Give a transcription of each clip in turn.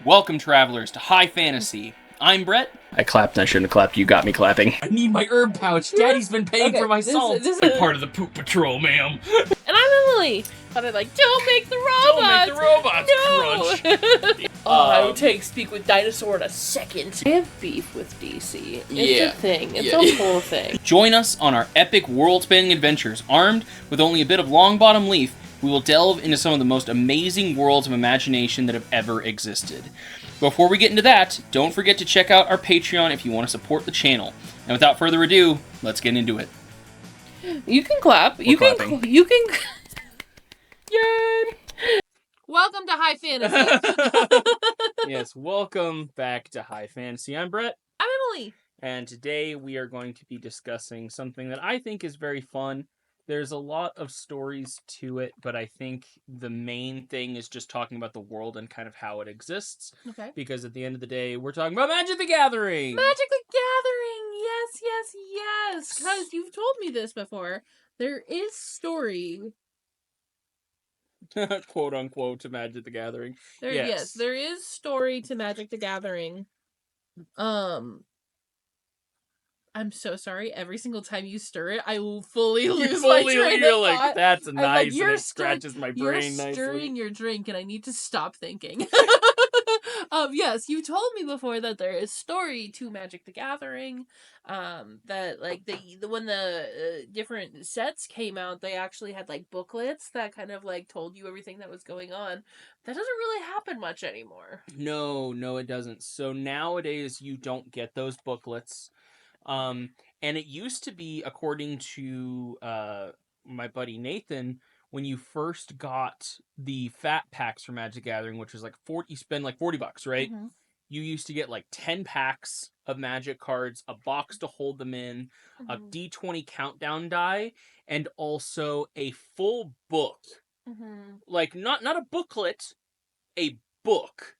Welcome, travelers, to High Fantasy. I'm Brett. I clapped and I shouldn't have clapped. You got me clapping. I need my herb pouch. Daddy's been paying for my salt. This I'm part of the poop patrol, ma'am. And I'm Emily. But I'm like, don't make the robots. Don't make the robots crunch. I would take Speak with Dinosaur in a second. I have beef with DC. It's a thing. It's a whole thing. Join us on our epic world-spanning adventures. Armed with only a bit of Longbottom Leaf, we will delve into some of the most amazing worlds of imagination that have ever existed. Before we get into that, don't forget to check out our Patreon if you want to support the channel. And without further ado, let's get into it. You can clap. You can. Yay! Welcome to High Fantasy. Yes, welcome back to High Fantasy. I'm Brett. I'm Emily. And today we are going to be discussing something that I think is very fun. There's a lot of stories to it, but I think the main thing is just talking about the world and kind of how it exists. Okay. Because at the end of the day, we're talking about Magic the Gathering! Magic the Gathering! Yes! Because you've told me this before. There is story. Quote unquote to Magic the Gathering. Yes, there is story to Magic the Gathering. I'm so sorry. Every single time you stir it, I will fully lose my train of thought. That's nice, and it scratches my brain nicely. You're stirring your drink, and I need to stop thinking. Yes, you told me before that there is story to Magic the Gathering. That like when the different sets came out, they actually had like booklets that kind of like told you everything that was going on. That doesn't really happen much anymore. No, it doesn't. So nowadays you don't get those booklets. And it used to be, according to my buddy Nathan, when you first got the fat packs for Magic Gathering, which was like you spend like $40, right? Mm-hmm. You used to get like 10 packs of Magic cards, a box to hold them in, a D20 countdown die, and also a full book. Mm-hmm. Like not a booklet, a book.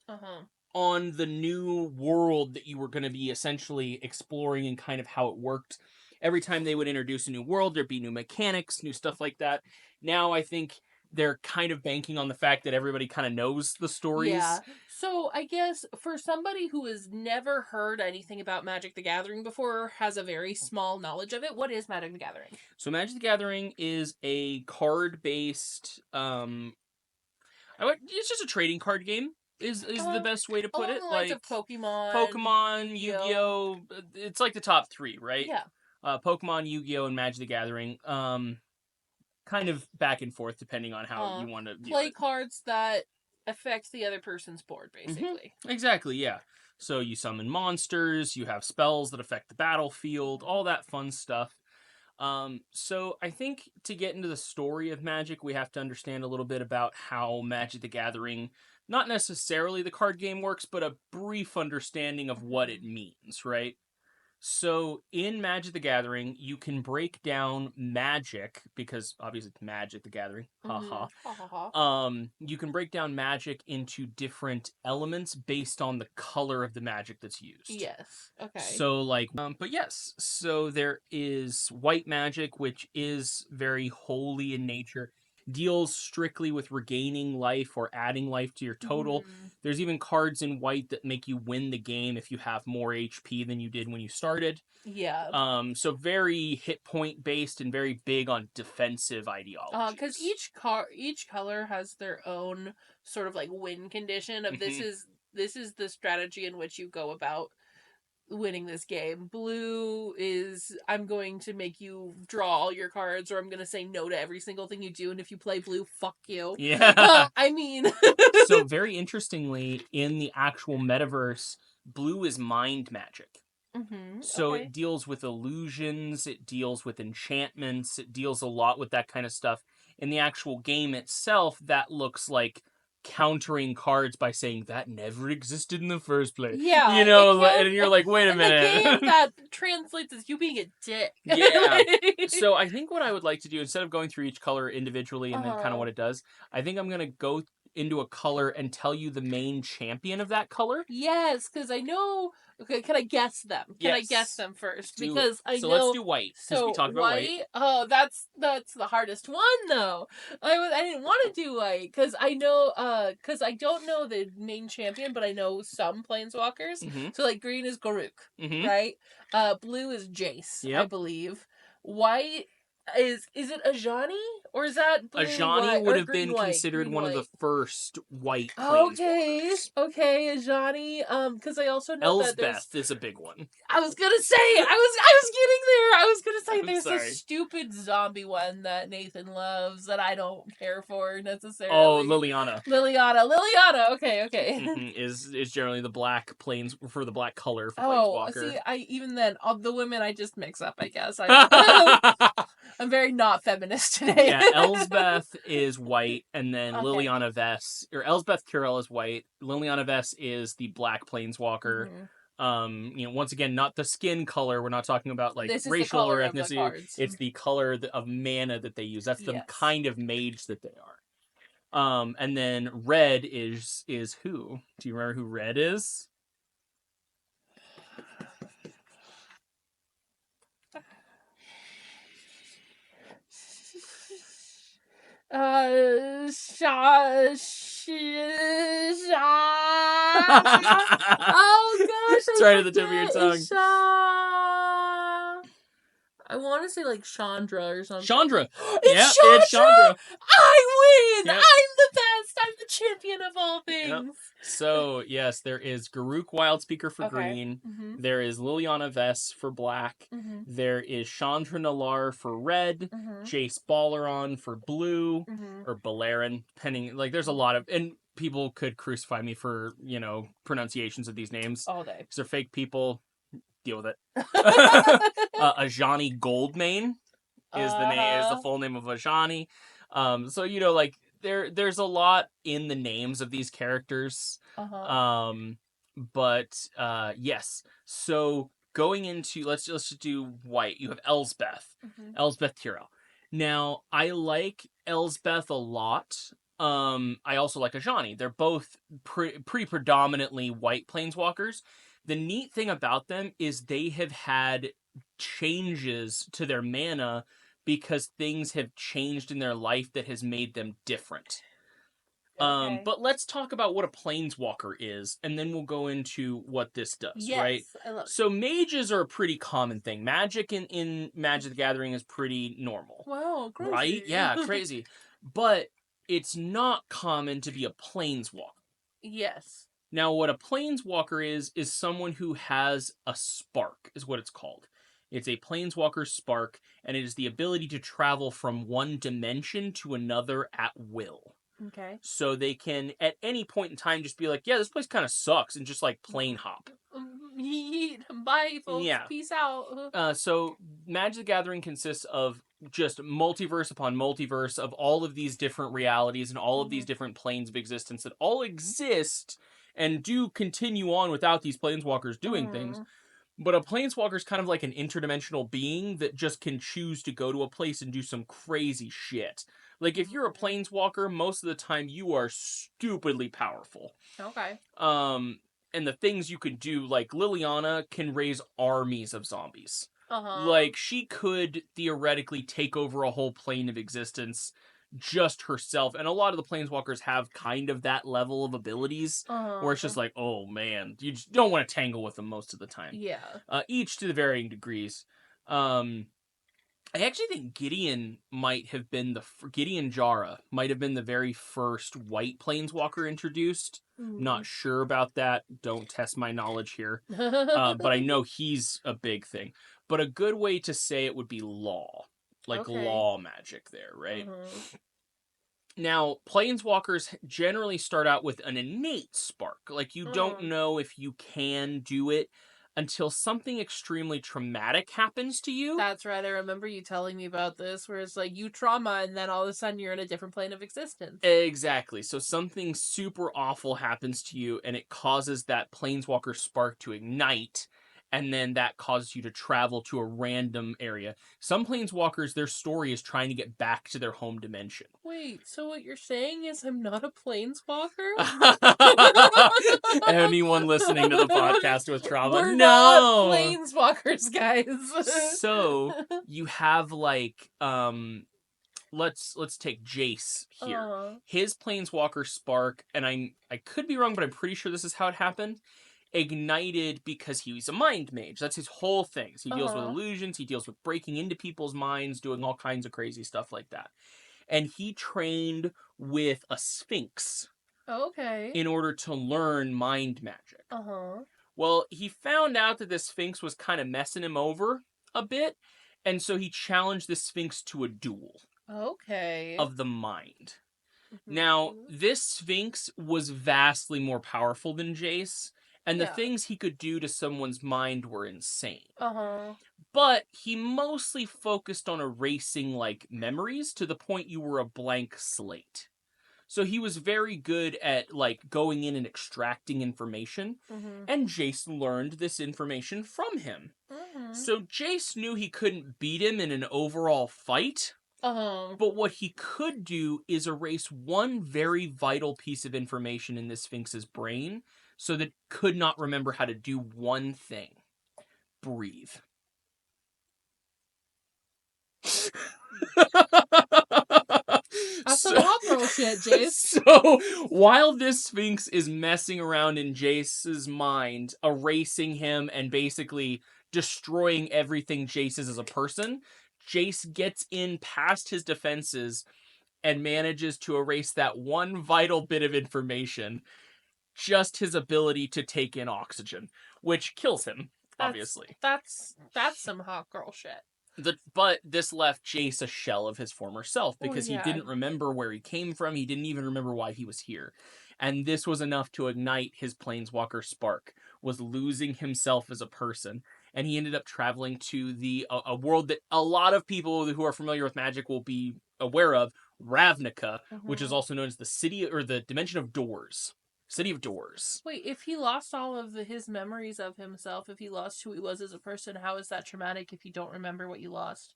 On the new world that you were going to be essentially exploring and kind of how it worked. Every time they would introduce a new world, there'd be new mechanics, new stuff like that. Now I think they're kind of banking on the fact that everybody kind of knows the stories. Yeah. So I guess for somebody who has never heard anything about Magic the Gathering before, has a very small knowledge of it, what is Magic the Gathering? So Magic the Gathering is a card-based... it's just a trading card game. Is the best way to put it. Like Pokemon, Yu-Gi-Oh! It's like the top three, right? Yeah. Pokemon, Yu-Gi-Oh! And Magic the Gathering. Kind of back and forth depending on how you want to play cards that affect the other person's board, basically. Mm-hmm. Exactly, yeah. So you summon monsters, you have spells that affect the battlefield, all that fun stuff. So I think to get into the story of Magic, we have to understand a little bit about how Magic the Gathering, not necessarily the card game works, but a brief understanding of what it means, right? So in Magic the Gathering, you can break down magic, because obviously it's Magic the Gathering, you can break down magic into different elements based on the color of the magic that's used. Yes, okay. So so there is white magic, which is very holy in nature. Deals strictly with regaining life or adding life to your total. Mm-hmm. There's even cards in white that make you win the game if you have more HP than you did when you started. Yeah. So very hit point based and very big on defensive ideology. Because each color has their own sort of like win condition of this is the strategy in which you go about winning this game. Blue is, I'm going to make you draw all your cards, or I'm going to say no to every single thing you do, and if you play blue, fuck you. Yeah. So very interestingly, in the actual metaverse, blue is mind magic. Mm-hmm. So it deals with illusions, it deals with enchantments, it deals a lot with that kind of stuff. In the actual game itself, that looks like countering cards by saying that never existed in the first place. Yeah. And you're like, wait a minute. The game that translates as you being a dick. Yeah. So I think what I would like to do, instead of going through each color individually and then kind of what it does, I think I'm going to go into a color and tell you the main champion of that color? Yes, because I know. Okay, can I guess them? Can I Yes. guess them first? Do it. Because I So know. let's do white, because we So talked about white. Oh, that's the hardest one though. I didn't want to do white because I know because I don't know the main champion, but I know some planeswalkers. Mm-hmm. So like green is Garuk, Mm-hmm. right? Blue is Jace, I Yep. believe. White is it Ajani or is that blue Ajani white would or have green been white? considered Green one of white. the first white Okay, planeswalkers. okay, Ajani. Because I also know that there's. Elspeth is a big one. I was gonna say I was getting there. I was gonna say I'm there's sorry. a stupid zombie one that Nathan loves that I don't care for necessarily. Oh, Liliana. Liliana. Okay. Is generally the black planes for the black color for Oh, planeswalker. see, even then, all the women I just mix up. I guess I'm very not feminist today. Yeah, Elsbeth is white, and then Okay. Liliana Vess, or Elsbeth Curel is white. Liliana Vess is the black planeswalker. Mhm. Once again, not the skin color. We're not talking about like This is racial the color or of the ethnicity. cards. It's the color of mana that they use. That's the Yes. kind of mage that they are. And then red is who? Do you remember who red is? Oh gosh, it's right at the tip of your tongue. I want to say like Chandra or something. Chandra. It's yeah, Chandra. it's Chandra. I win. Yep. I'm the best. I'm the champion of all things. Yep. So yes, there is Garuk Wildspeaker for green. Mm-hmm. There is Liliana Vess for black. Mm-hmm. There is Chandra Nalar for red. Mm-hmm. Jace Balaron for blue, Mm-hmm. or Balaran, depending. Like, there's a lot of, and people could crucify me for pronunciations of these names All day. because they're fake people. Deal with it. Ajani Goldmane is the full name of Ajani. So like there's a lot in the names of these characters. But yes. So going into let's just do white. You have Elsbeth. Mm-hmm. Elsbeth Tyrell. Now I like Elsbeth a lot. I also like Ajani. They're both pretty predominantly white planeswalkers. The neat thing about them is they have had changes to their mana because things have changed in their life that has made them different. Okay. But let's talk about what a planeswalker is, and then we'll go into what this does, right? I love it. So mages are a pretty common thing. Magic in Magic the Gathering is pretty normal. Wow, crazy. Right? Yeah, crazy. But it's not common to be a planeswalker. Yes. Now, what a planeswalker is someone who has a spark, is what it's called. It's a planeswalker spark, and it is the ability to travel from one dimension to another at will. Okay. So they can, at any point in time, just be like, yeah, this place kind of sucks, and just, like, plane hop. Bye, folks. Yeah. Peace out. So Magic the Gathering consists of just multiverse upon multiverse of all of these different realities and all of these different planes of existence that all exist and do continue on without these planeswalkers doing things. But a planeswalker is kind of like an interdimensional being that just can choose to go to a place and do some crazy shit. Like, if you're a planeswalker, most of the time you are stupidly powerful. Okay. And the things you could do, like Liliana can raise armies of zombies. Like, she could theoretically take over a whole plane of existence just herself, and a lot of the planeswalkers have kind of that level of abilities where it's just like, oh man, you just don't want to tangle with them most of the time. Yeah. Each to the varying degrees. I actually think Gideon might have been Gideon Jara might have been the very first white planeswalker introduced. Not sure about that. Don't test my knowledge here. But I know he's a big thing. But a good way to say it would be law. Like law magic there, right? Now, planeswalkers generally start out with an innate spark. Like, you don't know if you can do it until something extremely traumatic happens to you. That's right. I remember you telling me about this, where it's like you trauma and then all of a sudden you're in a different plane of existence. Exactly. So something super awful happens to you and it causes that planeswalker spark to ignite. and then that causes you to travel to a random area. Some planeswalkers, their story is trying to get back to their home dimension. Wait, so what you're saying is I'm not a planeswalker? Anyone listening to the podcast with trauma, We're no! not planeswalkers, guys. So you have like let's take Jace here. His planeswalker spark, and I could be wrong, but I'm pretty sure this is how it happened. Ignited because he was a mind mage. That's his whole thing. So he deals with illusions, he deals with breaking into people's minds, doing all kinds of crazy stuff like that. And he trained with a sphinx. Okay. In order to learn mind magic. Uh-huh. Well, he found out that this sphinx was kind of messing him over a bit, and so he challenged the sphinx to a duel. Okay. Of the mind. Now, this sphinx was vastly more powerful than Jace, and the things he could do to someone's mind were insane. But he mostly focused on erasing, like, memories to the point you were a blank slate. So he was very good at, like, going in and extracting information, and Jace learned this information from him. So Jace knew he couldn't beat him in an overall fight, but what he could do is erase one very vital piece of information in this Sphinx's brain, so that it could not remember how to do one thing. Breathe. That's some hot girl shit, Jace. So, while this Sphinx is messing around in Jace's mind, erasing him and basically destroying everything Jace is as a person, Jace gets in past his defenses and manages to erase that one vital bit of information, just his ability to take in oxygen, which kills him, obviously. That's some hot girl shit. But this left Jace a shell of his former self, because he didn't remember where he came from. He didn't even remember why he was here. And this was enough to ignite his Planeswalker spark, was losing himself as a person. And he ended up traveling to a world that a lot of people who are familiar with Magic will be aware of, Ravnica, which is also known as the city, or the Dimension of Doors. City of Doors. Wait, if he lost all of his memories of himself, if he lost who he was as a person, how is that traumatic if you don't remember what you lost?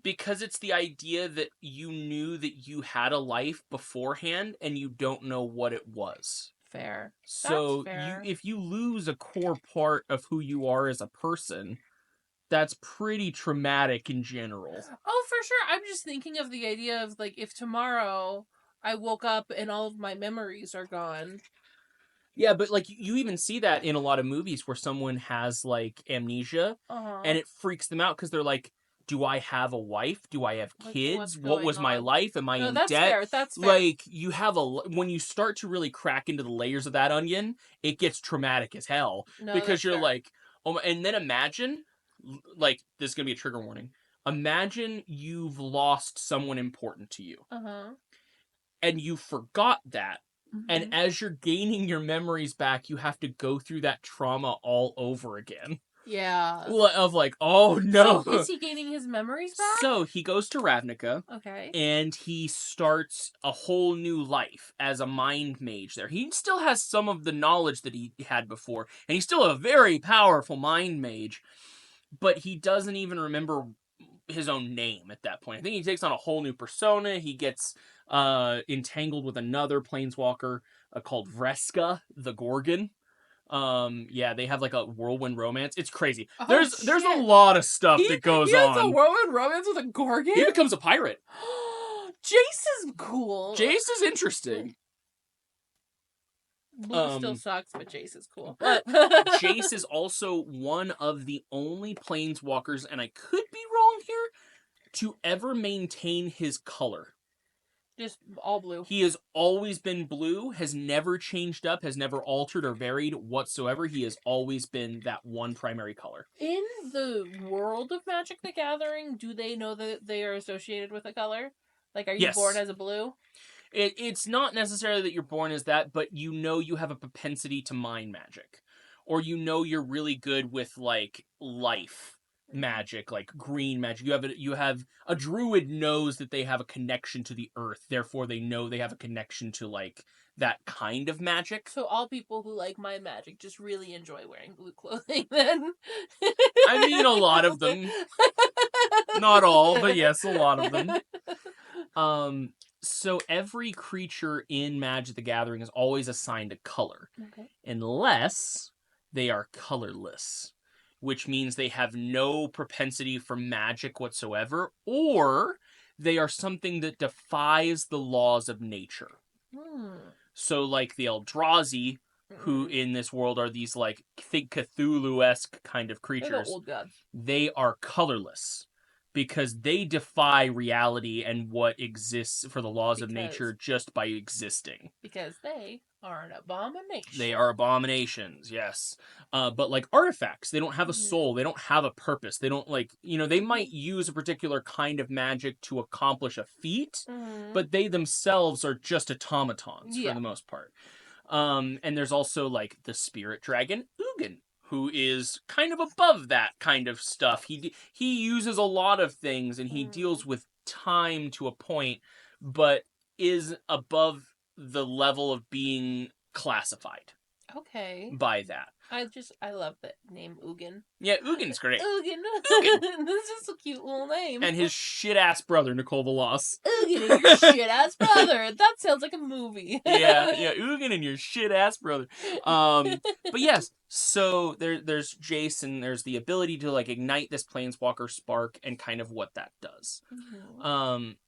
Because it's the idea that you knew that you had a life beforehand and you don't know what it was. Fair. So That's fair. if you lose a core part of who you are as a person, that's pretty traumatic in general. Oh, for sure. I'm just thinking of the idea of, like, if tomorrow I woke up and all of my memories are gone. Yeah, but, like, you even see that in a lot of movies where someone has, like, amnesia, and it freaks them out because they're like, do I have a wife? Do I have kids? What was my life? Am I in that's debt? Fair. That's fair. Like, you have when you start to really crack into the layers of that onion, it gets traumatic as hell. No, because you're fair. like, oh, and then imagine, like, this is going to be a trigger warning. Imagine you've lost someone important to you. And you forgot that. And as you're gaining your memories back, you have to go through that trauma all over again. Yeah. Of like, oh no. So is he gaining his memories back? So he goes to Ravnica. Okay. And he starts a whole new life as a mind mage there. He still has some of the knowledge that he had before. And he's still a very powerful mind mage. But he doesn't even remember his own name at that point. I think he takes on a whole new persona. He gets entangled with another planeswalker called Vreska the Gorgon. Yeah, they have like a whirlwind romance. It's crazy. There's a lot of stuff that goes on. He has a whirlwind romance with a Gorgon? He becomes a pirate. Jace is cool. Jace is interesting. Blue still sucks, but Jace is cool. But Jace is also one of the only planeswalkers, and I could be wrong here, to ever maintain his color. Just all blue. He has always been blue, has never changed up, has never altered or varied whatsoever. He has always been that one primary color. In the world of Magic the Gathering, do they know that they are associated with a color? Like, are you born as a blue? It's not necessarily that you're born as that, but you know you have a propensity to mind magic. Or you know you're really good with, like, life magic, like green magic. You have a druid knows that they have a connection to the earth, therefore they know they have a connection to, like, that kind of magic. So all people who like my magic just really enjoy wearing blue clothing then. I mean, a lot of them. Not all, but yes, a lot of them. So every creature in Magic the Gathering is always assigned a color, Okay. unless they are colorless, which means they have no propensity for magic whatsoever, or they are something that defies the laws of nature. So, like the Eldrazi, who in this world are these, like, think Cthulhu-esque kind of They're the creatures, old gods. they are colorless because they defy reality and what exists for the laws of nature just by existing. Because they are an abomination. They are abominations, yes. But like artifacts, they don't have a soul. They don't have a purpose. They don't, like, they might use a particular kind of magic to accomplish a feat, but they themselves are just automatons for the most part. And there's also, like, the spirit dragon, Ugin, who is kind of above that kind of stuff. He uses a lot of things, and he deals with time to a point, but is above the level of being classified. Okay. By that. I love that name, Ugin. Yeah, Ugin's great. Ugin. This is a cute little name. And his shit-ass brother, Nicol Bolas. Ugin and your shit-ass brother. That sounds like a movie. yeah, Ugin and your shit-ass brother. But yes, so there's Jason. There's the ability to, like, ignite this Planeswalker spark and kind of what that does.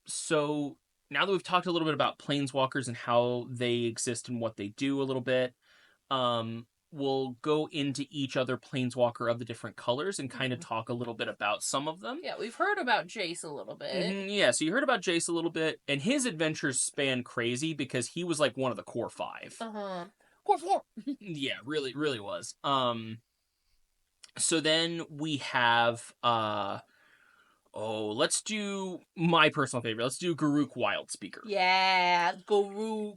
So now that we've talked a little bit about Planeswalkers and how they exist and what they do a little bit, we'll go into each other Planeswalker of the different colors and kind of talk a little bit about some of them. Yeah, we've heard about Jace a little bit. Yeah, so you heard about Jace a little bit, and his adventures span crazy because he was like one of the core 5. Core 4! Yeah, really, really was. So then we have, let's do my personal favorite. Let's do Garruk Wildspeaker. Yeah, Garruk.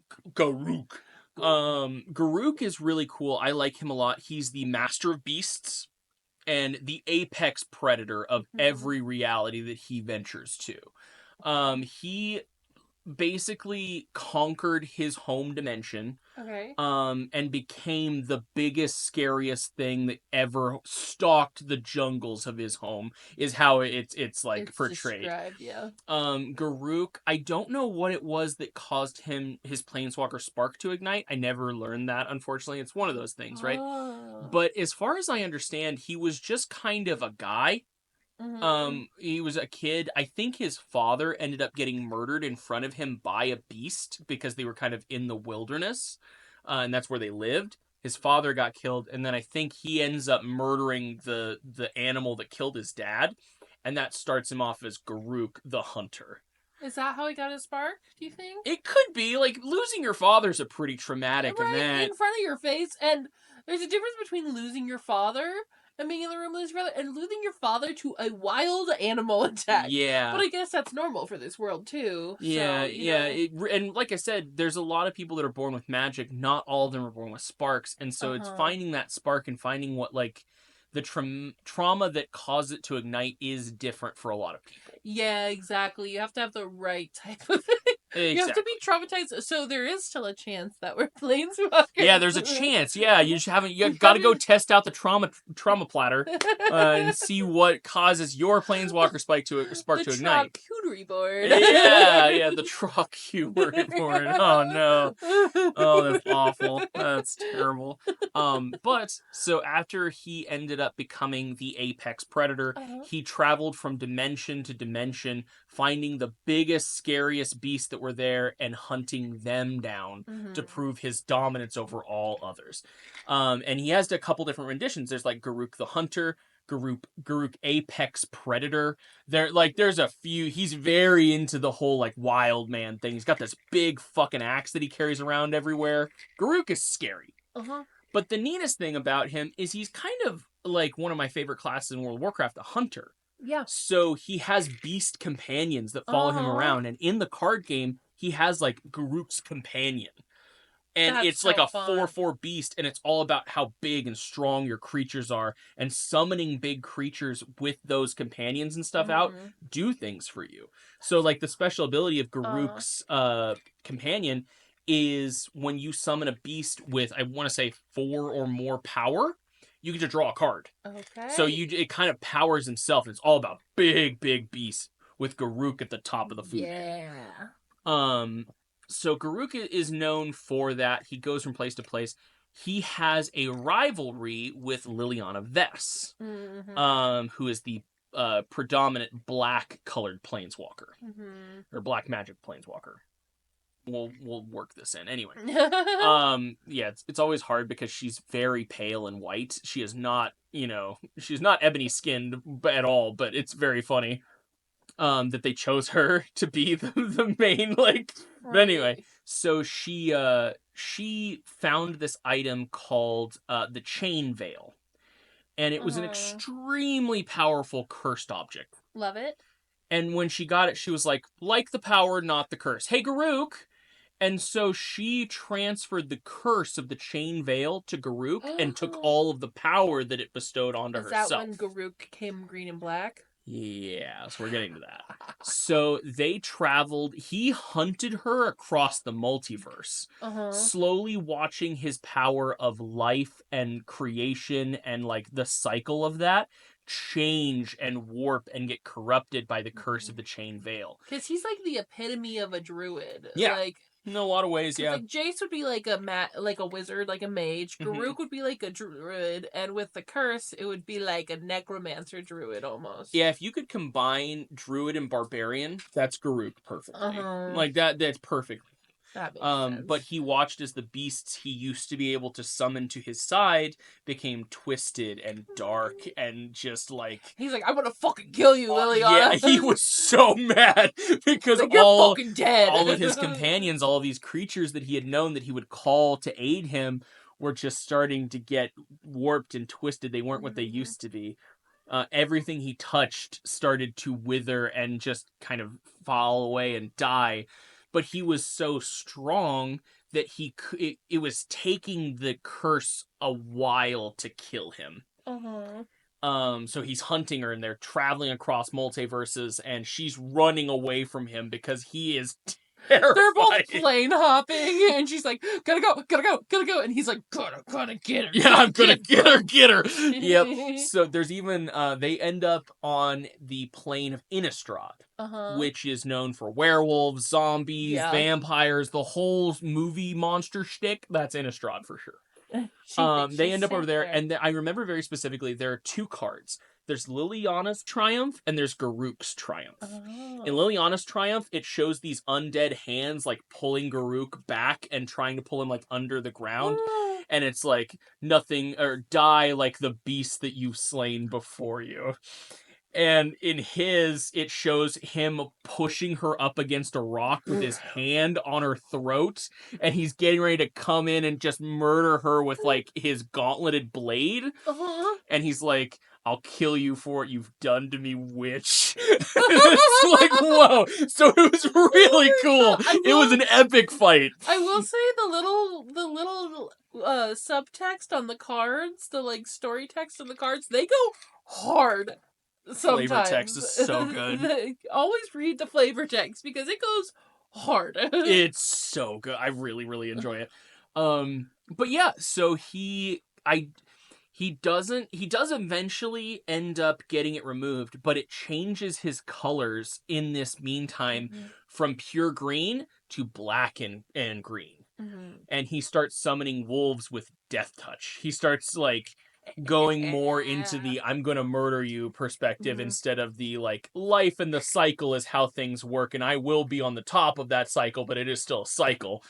Garruk is really cool. I like him a lot. He's the master of beasts and the apex predator of every reality that he ventures to. He basically conquered his home dimension. Okay. And became the biggest, scariest thing that ever stalked the jungles of his home, is how it's like portrayed. Described, yeah. Garruk, I don't know what it was that caused his Planeswalker spark to ignite. I never learned that, unfortunately. It's one of those things, right? But as far as I understand, he was just kind of a guy. He was a kid. I think his father ended up getting murdered in front of him by a beast because they were kind of in the wilderness, and that's where they lived. His father got killed, and then I think he ends up murdering the animal that killed his dad, and that starts him off as Garruk the Hunter. Is that how he got his spark, do you think? It could be. Like, losing your father's a pretty traumatic event. In front of your face, and there's a difference between losing your father and being in the room with his brother, and losing your father to a wild animal attack. Yeah. But I guess that's normal for this world, too. Yeah, so, yeah. And like I said, there's a lot of people that are born with magic. Not all of them are born with sparks. And so it's finding that spark and finding what, like, the trauma that caused it to ignite is different for a lot of people. Yeah, exactly. You have to have the right type of thing. Exactly. You have to be traumatized, so there is still a chance that we're Planeswalkers. Yeah, there's a chance. Yeah, you just haven't. You got to go test out the trauma platter and see what causes your Planeswalker spark to ignite. The charcuterie board. Yeah, the charcuterie board. Oh no. Oh, that's awful. That's terrible. But so after he ended up becoming the apex predator, he traveled from dimension to dimension, finding the biggest, scariest beast that were there and hunting them down to prove his dominance over all others. And he has a couple different renditions. There's like Garruk the Hunter, Garruk Apex Predator. There's a few. He's very into the whole like wild man thing. He's got this big fucking axe that he carries around everywhere. Garruk is scary. But the neatest thing about him is he's kind of like one of my favorite classes in World of Warcraft, a hunter. Yeah. So he has beast companions that follow him around, and in the card game, he has like Garruk's companion. And it's so like a 4/4 beast, and it's all about how big and strong your creatures are, and summoning big creatures with those companions and stuff out do things for you. So like the special ability of Garruk's companion is when you summon a beast with, I want to say, 4 or more power, you get to draw a card. Okay. So it kind of powers himself, and it's all about big beasts with Garruk at the top of the food. Yeah. So Garruk is known for that. He goes from place to place. He has a rivalry with Liliana Vess, who is the predominant black-colored planeswalker, or black magic planeswalker. We'll work this in anyway. Yeah, it's always hard because she's very pale and white. She is not, she's not ebony skinned at all, but it's very funny that they chose her to be the main, like. Right. But anyway, so she found this item called the Chain Veil, and it was an extremely powerful cursed object. Love it. And when she got it, she was like the power, not the curse. Hey, Garruk! And so she transferred the curse of the Chain Veil to Garruk and took all of the power that it bestowed onto herself. Is that when Garruk became green and black? Yeah, so we're getting to that. So they traveled, he hunted her across the multiverse, slowly watching his power of life and creation and like the cycle of that change and warp and get corrupted by the curse of the Chain Veil. Because he's like the epitome of a druid. Yeah. Like, in a lot of ways, yeah. Like Jace would be like a wizard, like a mage. Garruk would be like a druid, and with the curse, it would be like a necromancer druid almost. Yeah, if you could combine druid and barbarian, that's Garruk perfectly. Like that's perfect. That makes sense. But he watched as the beasts he used to be able to summon to his side became twisted and dark and just like... He's like, I'm gonna fucking kill you, Liliana. Yeah, he was so mad because like, you're fucking dead. all of his companions, all of these creatures that he had known that he would call to aid him were just starting to get warped and twisted. They weren't what they used to be. Everything he touched started to wither and just kind of fall away and die. But he was so strong that it was taking the curse a while to kill him. So he's hunting her, and they're traveling across multiverses, and she's running away from him because he is terrified. They're both plane hopping, and she's like, gotta go, and he's like, gonna get her. Yeah, I'm gonna get her. Yep. So there's even, they end up on the plane of Innistrad, which is known for werewolves, zombies, vampires, the whole movie monster shtick. That's Innistrad for sure. They end up over there, and I remember very specifically, there are 2 cards. There's Liliana's Triumph, and there's Garruk's Triumph. In Liliana's Triumph, it shows these undead hands, like, pulling Garruk back and trying to pull him, like, under the ground. And it's like, nothing, or die like the beast that you've slain before you. And in his, it shows him pushing her up against a rock with his hand on her throat, and he's getting ready to come in and just murder her with, like, his gauntleted blade. And he's like, I'll kill you for what you've done to me, witch. It's like, whoa. So it was really cool. It was an epic fight. I will say the little subtext on the cards, the, like, story text on the cards, they go hard. Sometimes. Flavor text is so good. Always read the flavor text because it goes hard. It's so good. I really, really enjoy it. But yeah, so he does eventually end up getting it removed, but it changes his colors in this meantime from pure green to black and green. And he starts summoning wolves with Death Touch. He starts, like, going more into the I'm gonna murder you perspective instead of the, like, life and the cycle is how things work, and I will be on the top of that cycle, but it is still a cycle.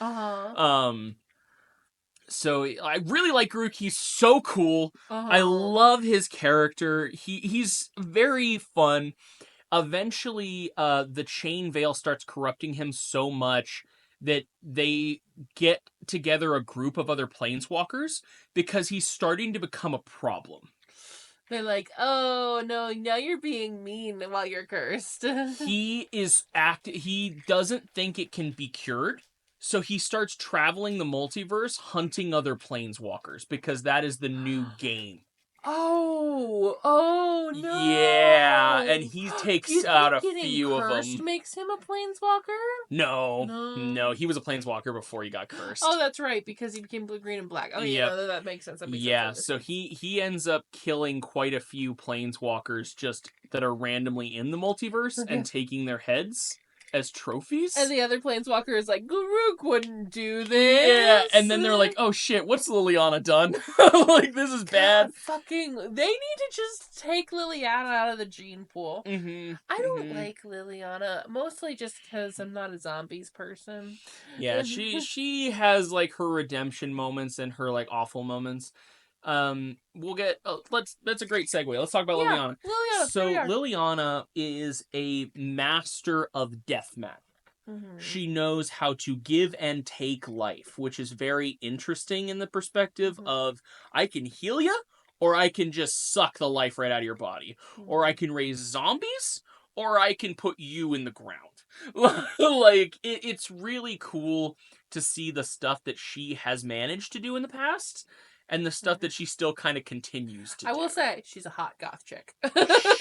So I really like Garruk. He's so cool. I love his character. He's very fun. Eventually, the Chain Veil starts corrupting him so much that they get together a group of other planeswalkers because he's starting to become a problem. They're like, oh, no, now you're being mean while you're cursed. He doesn't think it can be cured, so he starts traveling the multiverse hunting other planeswalkers because that is the new game. Oh no! Yeah, and he Do takes you out think a getting few of cursed them. makes him a planeswalker? No, No. he was a planeswalker before he got cursed. Oh, that's right, because he became blue, green, and black. Oh, yeah, Yep. no, that makes sense. That makes Yeah, sense. so he ends up killing quite a few planeswalkers just that are randomly in the multiverse Okay. and taking their heads as trophies. And the other planeswalker is like, Garuk wouldn't do this. Yeah, and then they're like, "Oh shit, what's Liliana done? Like this is bad." God, fucking, they need to just take Liliana out of the gene pool. Mm-hmm. I don't like Liliana, mostly just because I'm not a zombies person. Yeah, she has like her redemption moments and her like awful moments. We'll get. That's a great segue. Let's talk about Yeah, Liliana. Liliana. So Here we are. Liliana is a master of deathmatch. Mhm. She knows how to give and take life, which is very interesting in the perspective of I can heal you, or I can just suck the life right out of your body, or I can raise zombies, or I can put you in the ground. Like it's really cool to see the stuff that she has managed to do in the past, and the stuff that she still kind of continues to do. I will say she's a hot goth chick.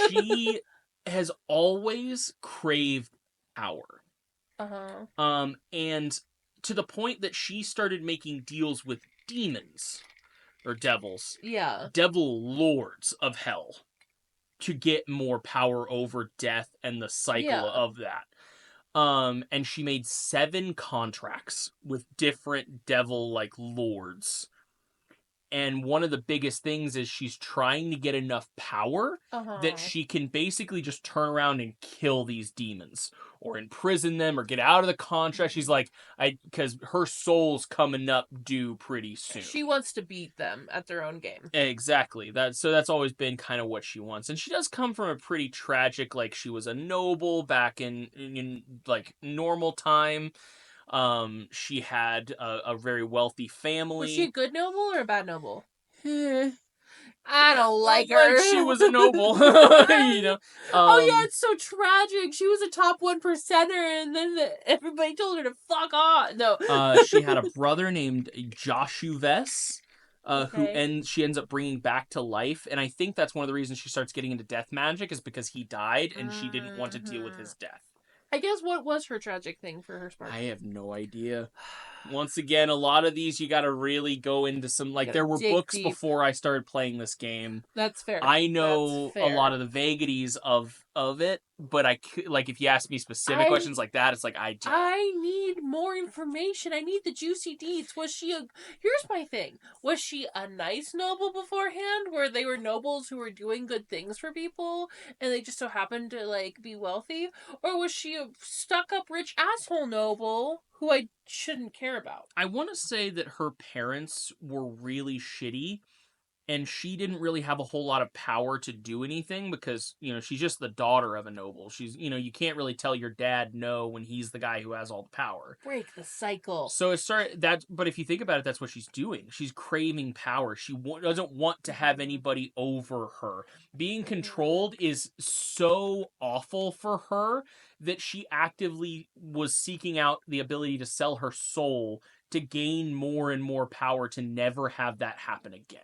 She has always craved power. And to the point that she started making deals with demons or devils, Yeah. devil lords of hell, to get more power over death and the cycle of that. And she made 7 contracts with different devil like lords. And one of the biggest things is she's trying to get enough power that she can basically just turn around and kill these demons or imprison them or get out of the contract. She's like, because her soul's coming up due pretty soon. She wants to beat them at their own game. Exactly. That's always been kind of what she wants. And she does come from a pretty tragic, like she was a noble back in like normal time. She had a very wealthy family. Was she a good noble or a bad noble? Eh, I don't like her. Like she was a noble, you know. Oh yeah, it's so tragic. She was a top 1%er, and then everybody told her to fuck off. No. She had a brother named Joshu Vess, Okay. and she ends up bringing back to life. And I think that's one of the reasons she starts getting into death magic is because he died and she didn't want to deal with his death. I guess what was her tragic thing for her spark? I have no idea. Once again, a lot of these you got to really go into some like there were books deep. before I started playing this game. That's fair. I know a lot of the vagaries of it, but I like if you ask me specific questions like that, it's like I don't. I need more information. I need the juicy deets. Was she a? Here's my thing. Was she a nice noble beforehand, where they were nobles who were doing good things for people, and they just so happened to like be wealthy, or was she a stuck-up rich asshole noble who I shouldn't care about? I want to say that her parents were really shitty, and she didn't really have a whole lot of power to do anything because, you know, she's just the daughter of a noble. She's, you know, you can't really tell your dad no when he's the guy who has all the power. Break the cycle. So it started that, but if you think about it, that's what she's doing. She's craving power. She doesn't want to have anybody over her. Being controlled is so awful for her that she actively was seeking out the ability to sell her soul to gain more and more power to never have that happen again.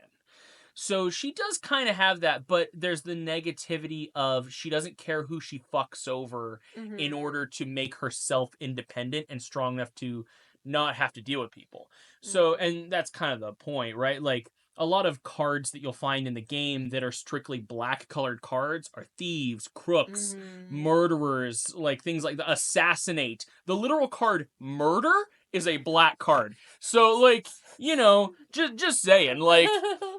So she does kind of have that, but there's the negativity of she doesn't care who she fucks over in order to make herself independent and strong enough to not have to deal with people. So, and that's kind of the point, right? Like a lot of cards that you'll find in the game that are strictly black colored cards are thieves, crooks, murderers, like things like the assassinate. The literal card murder is a black card. So like, you know, just saying, like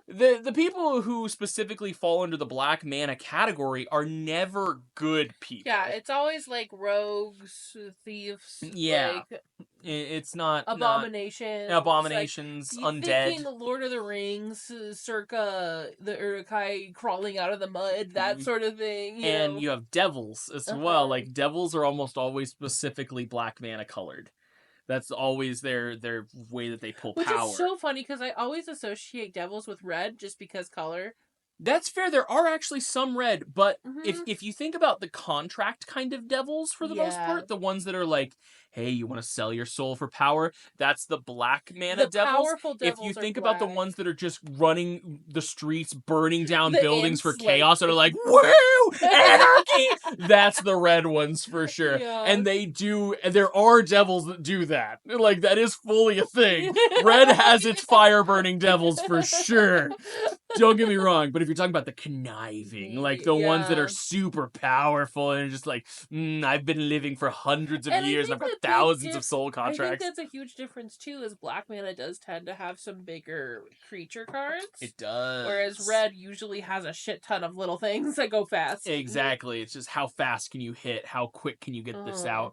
the people who specifically fall under the black mana category are never good people. Yeah, it's always like rogues, thieves. Yeah. Like, it's not abominations. Abominations, like, undead. Thinking Lord of the Rings, circa the Uruk-hai crawling out of the mud, that sort of thing. And you have devils as well. Like devils are almost always specifically black mana colored. That's always their way that they pull power. Which is so funny because I always associate devils with red just because color. That's fair. There are actually some red, but Mhm. if you think about the contract kind of devils for the most Yeah. part, the ones that are like, hey, you want to sell your soul for power, that's the black mana The devils. powerful If you devils are think about the black. ones that are just running the streets, burning down The buildings for imps, like chaos, and are like, woo, anarchy, that's the red ones for sure. Yeah. And there are devils that do that. Like, that is fully a thing. Red has its fire burning devils for sure. Don't get me wrong, but if you're talking about the conniving, like the ones that are Yeah. super powerful and just like, I've been living for hundreds of And I years and think I've got the big thousands of soul I think contracts. that's a huge difference too, is black mana does tend to have some bigger creature cards. It does. Whereas red usually has a shit ton of little things that go fast. Exactly. It's just how fast can you hit? How quick can you get this Uh-huh.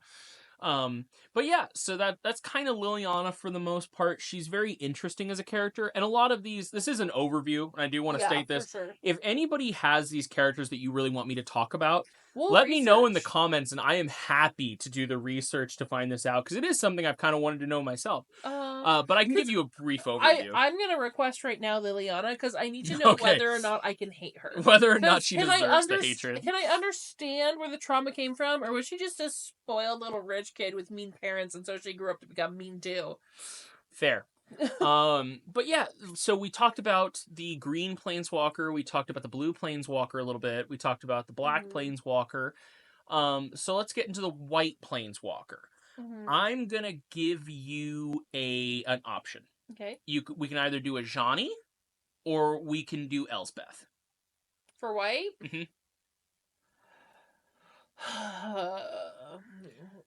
out? But yeah, so that's kind of Liliana for the most part. She's very interesting as a character, and a lot of this is an overview, and I do want to Yeah, state for this. sure. If anybody has these characters that you really want me to talk about, We'll let me know in the research. comments, and I am happy to do the research to find this out because it is something I've kind of wanted to know myself. But I can 'Cause give you a brief overview. I'm gonna request right now Liliana because I need to know Okay. whether or not I can hate her. Whether or not 'Cause she can I deserves the hatred. Can I understand where the trauma came from, or was she just a spoiled little rich kid with mean parents, and so she grew up to become mean too? Fair. But yeah, so we talked about the green planeswalker, we talked about the blue planeswalker a little bit, we talked about the black Mhm. planeswalker. So let's get into the white planeswalker. Mhm. I'm gonna give you an option. Okay. We can either do a Johnny or we can do Elspeth. For white. Mhm.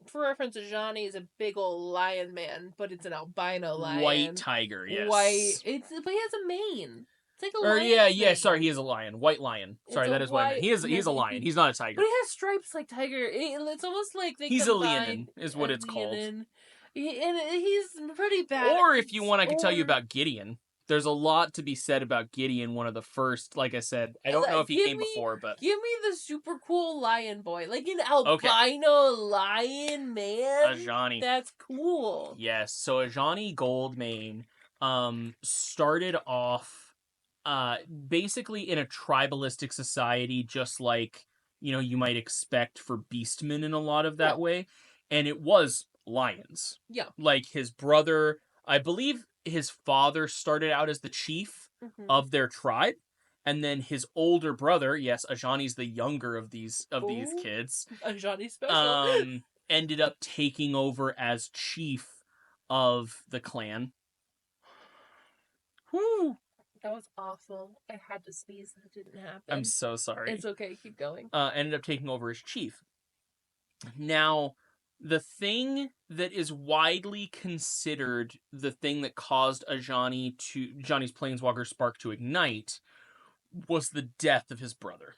For reference, Johnny is a big old lion man, but it's an albino lion. White tiger, yes. White. But he has a mane. It's like a Or lion's yeah, mane. sorry, he is a lion. White lion. Sorry, It's a that is what I meant. He's a lion. He's not a tiger. But he has stripes like tiger. It's almost like they He's a combined Leonin, is what it's called. And he's pretty bad. Or if you want, I can tell you about Gideon. There's a lot to be said about Gideon, one of the first, like I said. I don't know if he came before, but... Give me the super cool lion boy. Like an albino lion man. Ajani. That's cool. Yes, so Ajani Goldmane started off basically in a tribalistic society, just like, you might expect for Beastmen in a lot of that way. And it was lions. Yeah. Like his brother, I believe his father started out as the chief of their tribe, and then his older brother, yes, Ajani's the younger of these kids. Ajani's special. Ended up taking over as chief of the clan. Whew. That was awful. I had to sneeze. That didn't happen. I'm so sorry. It's okay. Keep going. Ended up taking over as chief. Now, the thing that is widely considered the thing that caused Johnny's Planeswalker spark to ignite was the death of his brother.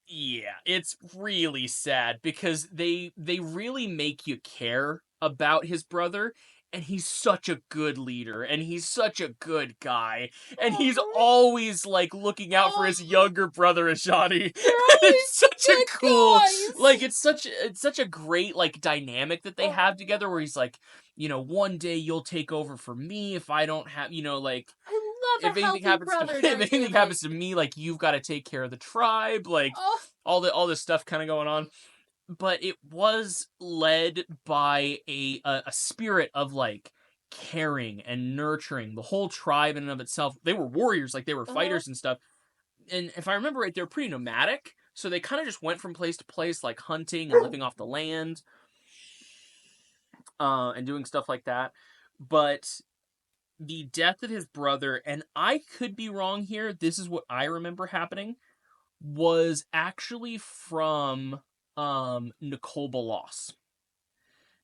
Yeah, it's really sad because they really make you care about his brother, and he's such a good leader, and he's such a good guy, and he's always like looking out for his younger brother Ajani. It's such a cool, like it's such a great like dynamic that they have together, where he's like, one day you'll take over for me if I don't have, like. If anything happens to me, like, you've got to take care of the tribe, like all this stuff kind of going on. But it was led by a spirit of like caring and nurturing the whole tribe in and of itself. They were warriors, like they were fighters and stuff. And if I remember right, they were pretty nomadic, so they kind of just went from place to place, like hunting and living off the land, and doing stuff like that. But the death of his brother, and I could be wrong here, this is what I remember happening, was actually from Nicol Bolas.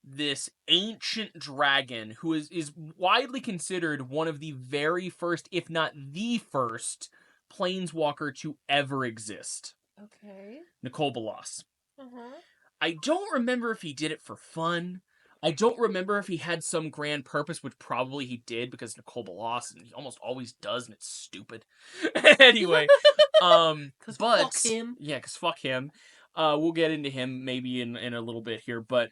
This ancient dragon who is widely considered one of the very first, if not the first, planeswalker to ever exist. Okay. Nicol Bolas. Uh-huh. I don't remember if he did it for fun. I don't remember if he had some grand purpose, which probably he did, because Nicol Bolas, and he almost always does, and it's stupid. Anyway, but fuck him. Yeah, because fuck him. We'll get into him maybe in a little bit here, but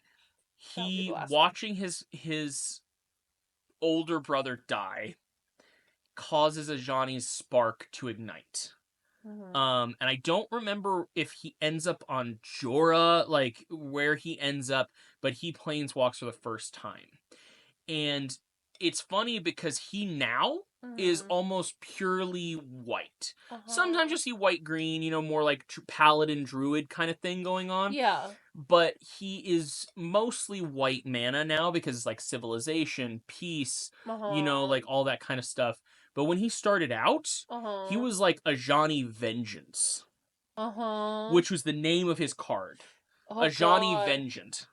he watching his older brother die, causes Ajani's spark to ignite. And I don't remember if he ends up on Jorah, like where he ends up, but he planeswalks for the first time. And it's funny because he now is almost purely white. Sometimes you'll see white green, more like paladin druid kind of thing going on. Yeah. But he is mostly white mana now because it's like civilization, peace, like all that kind of stuff. But when he started out, he was like Ajani Vengeance, which was the name of his card. Ajani Vengeant,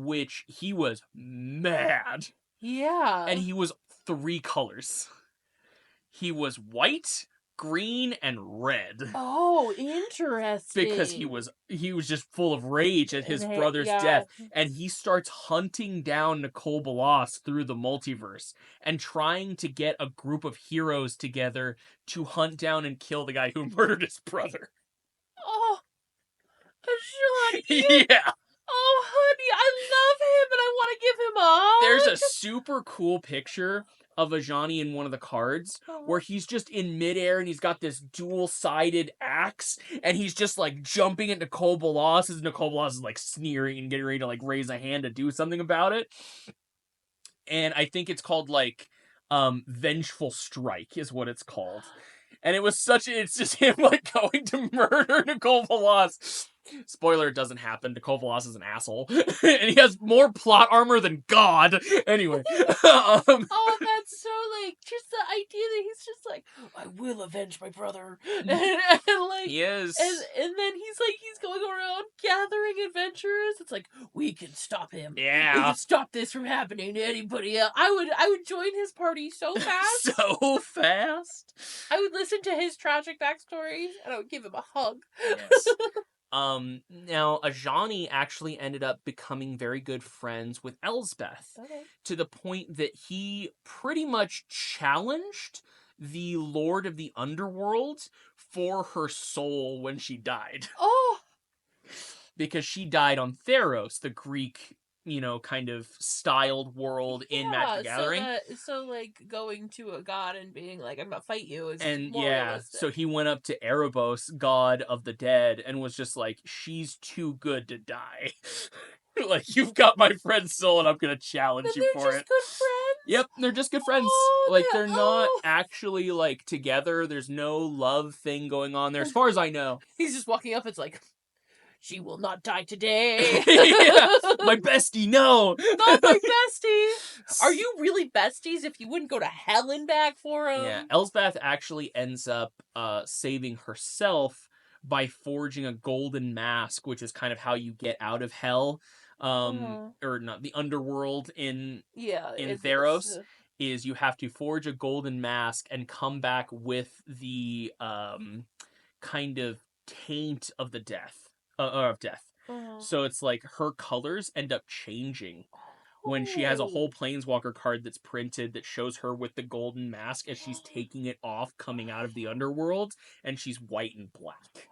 which he was mad. Yeah. And he was 3 colors. He was white, green, and red. Oh, interesting. Because he was just full of rage at his brother's death, and he starts hunting down Nicol Bolas through the multiverse and trying to get a group of heroes together to hunt down and kill the guy who murdered his brother. Oh, Ajani. Yeah. Oh, honey, I love him, and I want to give him a hug. There's a super cool picture of Ajani in one of the cards where he's just in midair and he's got this dual-sided axe and he's just like jumping at Nicol Bolas as Nicol Bolas is like sneering and getting ready to like raise a hand to do something about it. And I think it's called like Vengeful Strike is what it's called. And it's just him like going to murder Nicol Bolas. Spoiler, it doesn't happen. Nicol Bolas is an asshole. And he has more plot armor than God. Anyway. Oh, that's so, like, just the idea that he's just like, I will avenge my brother. And like, he is. And then he's going around gathering adventurers. It's like, we can stop him. Yeah. We can stop this from happening to anybody else. I would join his party so fast. So fast. I would listen to his tragic backstories and I would give him a hug. Yes. Now Ajani actually ended up becoming very good friends with Elsbeth. Okay. To the point that he pretty much challenged the Lord of the Underworld for her soul when she died. Oh! Because she died on Theros, the Greek, kind of styled world in Magic the Gathering. So like going to a god and being like, I'm gonna fight you is and more realistic. So he went up to Erebos, god of the dead, and was just like, she's too good to die. Like, you've got my friend's soul and I'm gonna challenge you for it. They're just good friends? Yep, they're just good friends. Like, they're not actually, like, together. There's no love thing going on there, as far as I know. He's just walking up, it's like, she will not die today. Yeah, my bestie, no. Not my bestie. Are you really besties if you wouldn't go to hell and back for him? Yeah, Elsbeth actually ends up saving herself by forging a golden mask, which is kind of how you get out of hell. Or not, the underworld in Theros. Is you have to forge a golden mask and come back with the kind of taint of the death. Of death. So it's like her colors end up changing when she has a whole Planeswalker card that's printed that shows her with the golden mask as she's taking it off coming out of the underworld, and she's white and black.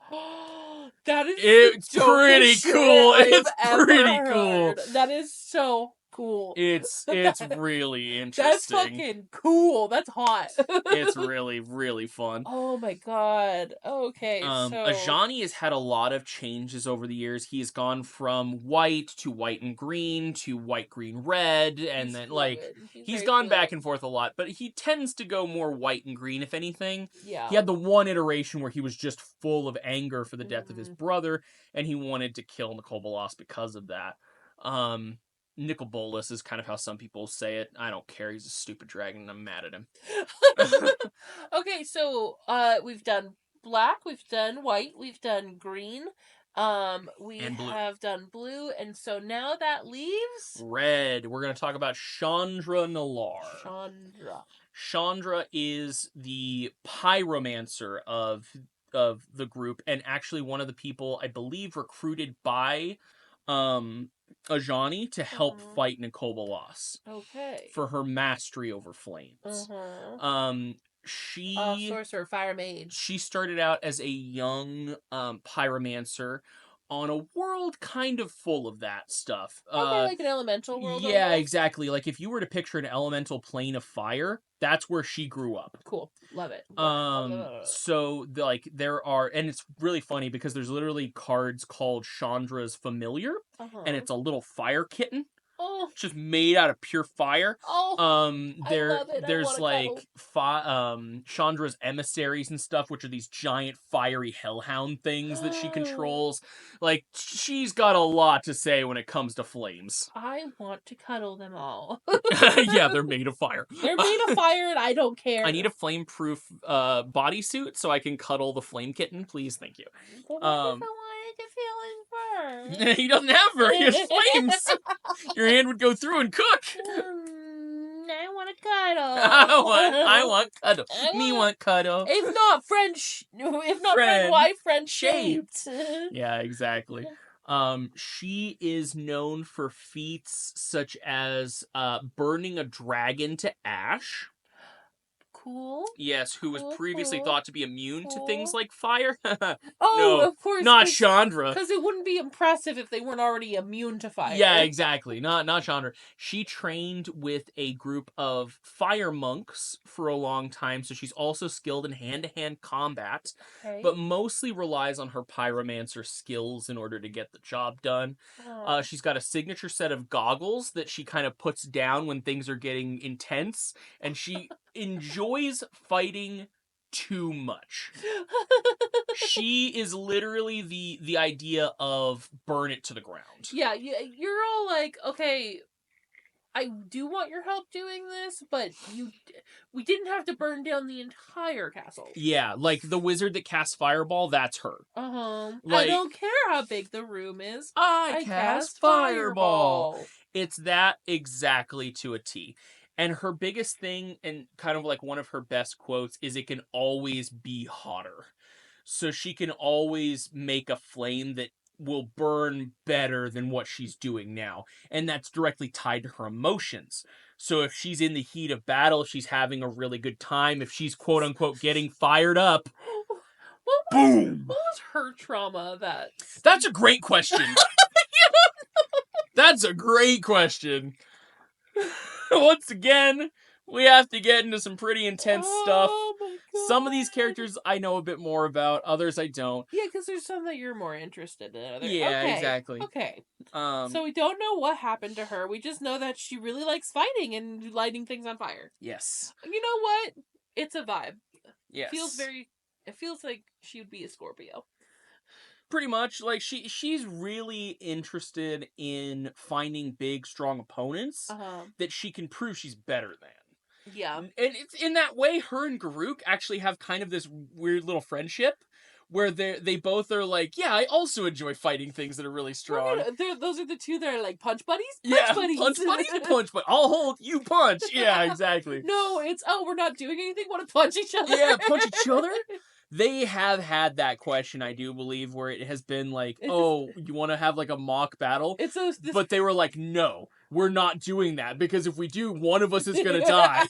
It's pretty cool. It's pretty cool. That is so cool. It's really interesting. That's fucking cool. That's hot. It's really, really fun. Oh my god. Okay, so Ajani has had a lot of changes over the years. He's gone from white to white and green to white, green, red, and then he's gone back and forth a lot, but he tends to go more white and green, if anything. Yeah. He had the one iteration where he was just full of anger for the death of his brother, and he wanted to kill Nicol Bolas because of that. Nicol Bolas is kind of how some people say it. I don't care. He's a stupid dragon, and I'm mad at him. Okay, so we've done black, we've done white, we've done green, we have done blue, and so now that leaves red. We're going to talk about Chandra Nalaar. Chandra is the pyromancer of the group, and actually one of the people, I believe, recruited by Ajani to help fight Nicol Bolas. Okay. For her mastery over flames. Sorcerer, fire mage. She started out as a young pyromancer on a world kind of full of that stuff. Okay, like an elemental world. Yeah, almost? exactly. Like if you were to picture an elemental plane of fire, that's where she grew up. Cool. Love it. Love it. So like there are, and it's really funny because there's literally cards called Chandra's Familiar, and it's a little fire kitten. Oh, It's just made out of pure fire. oh, I love it. I There's wanna like Chandra's emissaries and stuff, which are these giant fiery hellhound things that she cuddle. controls. Like she's got a lot to say when it comes to flames. I want to cuddle them all. Yeah, they're made of fire. They're made of fire, and I don't care. I need a flame-proof bodysuit so I can cuddle the flame kitten, please. Thank you. But what if I wanted to feel his fur? He doesn't have fur. He has flames. Your hand would go through and cook. I want to cuddle. I want cuddle. Me want cuddle. If not French, if not friend, why French shaped? Yeah, exactly. She is known for feats such as burning a dragon to ash. Cool. Yes, who was previously cool, thought to be immune to things like fire. Oh, No, of course. not Chandra. Because it wouldn't be impressive if they weren't already immune to fire. Yeah, exactly. Not Chandra. She trained with a group of fire monks for a long time, so she's also skilled in hand-to-hand combat, Okay. but mostly relies on her pyromancer skills in order to get the job done. She's got a signature set of goggles that she kind of puts down when things are getting intense, and she enjoys fighting too much. She is literally the idea of burn it to the ground. Yeah, you're all like, okay, I do want your help doing this, but we didn't have to burn down the entire castle. Yeah, like the wizard that casts fireball, that's her. I Like, don't care how big the room is. I cast fireball. It's that exactly to a T. And her biggest thing, and kind of like one of her best quotes, is it can always be hotter. So she can always make a flame that will burn better than what she's doing now. And that's directly tied to her emotions. So if she's in the heat of battle, she's having a really good time. If she's quote unquote getting fired up, boom! What was her trauma that... That's a great question. That's a great question. Once again, we have to get into some pretty intense stuff. Oh my God. Some of these characters I know a bit more about, others I don't. Yeah, because there's some that you're more interested in. Yeah, okay. exactly. Okay. So we don't know what happened to her. We just know that she really likes fighting and lighting things on fire. yes. You know what? It's a vibe. Yes. It feels like she would be a Scorpio. Pretty much, like she's really interested in finding big, strong opponents that she can prove she's better than. Yeah. And it's in that way, her and Garuk actually have kind of this weird little friendship where they both are like, yeah, I also enjoy fighting things that are really strong. Those are the two that are like punch buddies? Yeah, punch buddies, punch buddies. I'll hold, you punch. Yeah, exactly. No, it's, we're not doing anything, want to punch each other. Yeah, punch each other? They have had that question, I do believe, where it has been like, oh, you want to have like a mock battle? But they were like, no, we're not doing that, because if we do, one of us is going to die,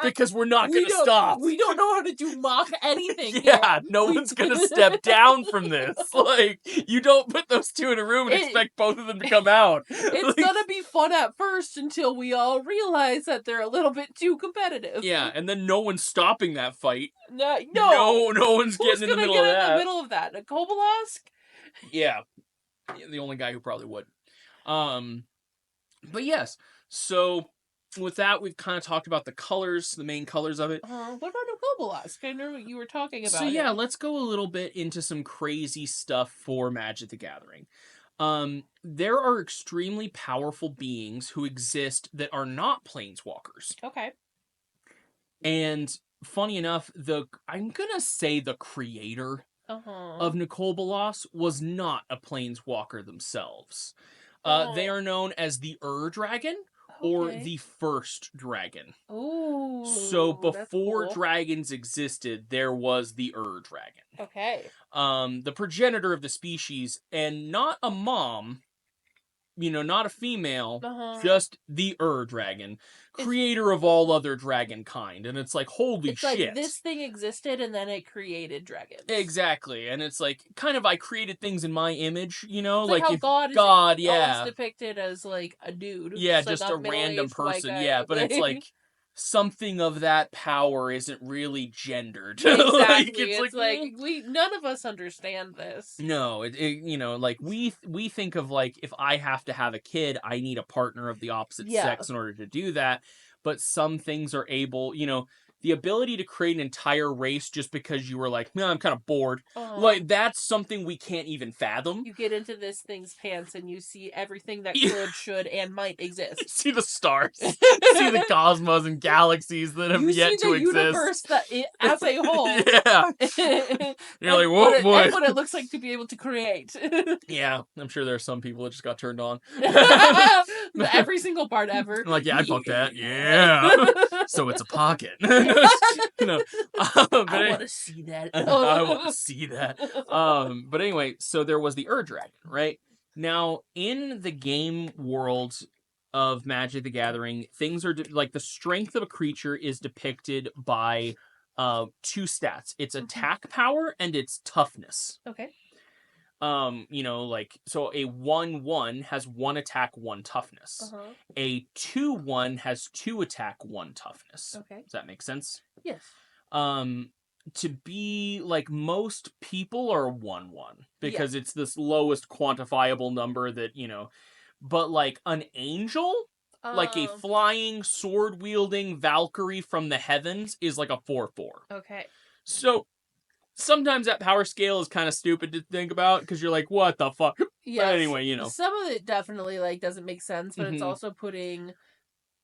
because we're not going to stop. We don't know how to do mock anything. Yeah, no one's going to step down from this. Like, you don't put those two in a room and expect both of them to come out. It's going to be fun at first until we all realize that they're a little bit too competitive. Yeah, and then no one's stopping that fight. No one's getting in the middle of that. In the middle of that? A Kobalask? Yeah. The only guy who probably would. But yes, so with that, we've kind of talked about the colors, the main colors of it. What about a Kobalask? I know what you were talking about. So yeah, let's go a little bit into some crazy stuff for Magic the Gathering. There are extremely powerful beings who exist that are not planeswalkers. Okay. And funny enough, I'm gonna say the creator of Nicol Bolas was not a planeswalker themselves. They are known as the Dragon or the First Dragon. Ooh. So before dragons existed, there was the Dragon. Okay. The progenitor of the species, and not a mom, not a female, Uh-huh. just the Dragon, creator of all other dragon kind. And it's like, holy It's shit. like this thing existed and then it created dragons. Exactly. And it's like, kind of, I created things in my image, It's like how if God is God, always depicted as like a dude. yeah, like just a random middle-aged white person. guy. Yeah, but it's like something of that power isn't really gendered. Exactly. It's like, none of us understand this. no, like we think of like, if I have to have a kid, I need a partner of the opposite Yeah. sex in order to do that. But some things are able, the ability to create an entire race just because you were like, no, I'm kind of bored. Like, that's something we can't even fathom. You get into this thing's pants and you see everything that Yeah. could, should, and might exist. See the stars. See the cosmos and galaxies that have yet to exist. Universe as a whole. Yeah. You're like, whoa, boy. And what it looks like to be able to create. Yeah, I'm sure there are some people that just got turned on. Every single part ever. I'm like, yeah, I'd fuck that. Yeah. So it's a pocket. No. I want to see that. I want to see that. But anyway, so there was the Dragon, right? Now, in the game world of Magic the Gathering, things are like the strength of a creature is depicted by two stats. It's attack power and its toughness. Okay. So a 1/1 has 1 attack, 1 toughness. A 2/1 has 2 attack, 1 toughness. Okay. Does that make sense? Yes. To be like, most people are 1/1 because it's this lowest quantifiable number that, but like an angel, like a flying sword wielding Valkyrie from the heavens, is like a 4/4. Okay. So sometimes that power scale is kind of stupid to think about because you're like, what the fuck? Yeah. But anyway, some of it definitely like doesn't make sense, but it's also putting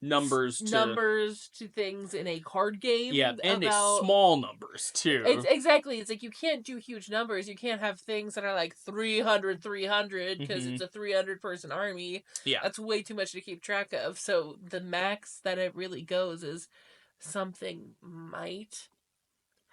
numbers to things in a card game. Yeah, and small numbers too. It's exactly. It's like you can't do huge numbers. You can't have things that are like 300 because it's a 300 person army. Yeah, that's way too much to keep track of. So the max that it really goes is something might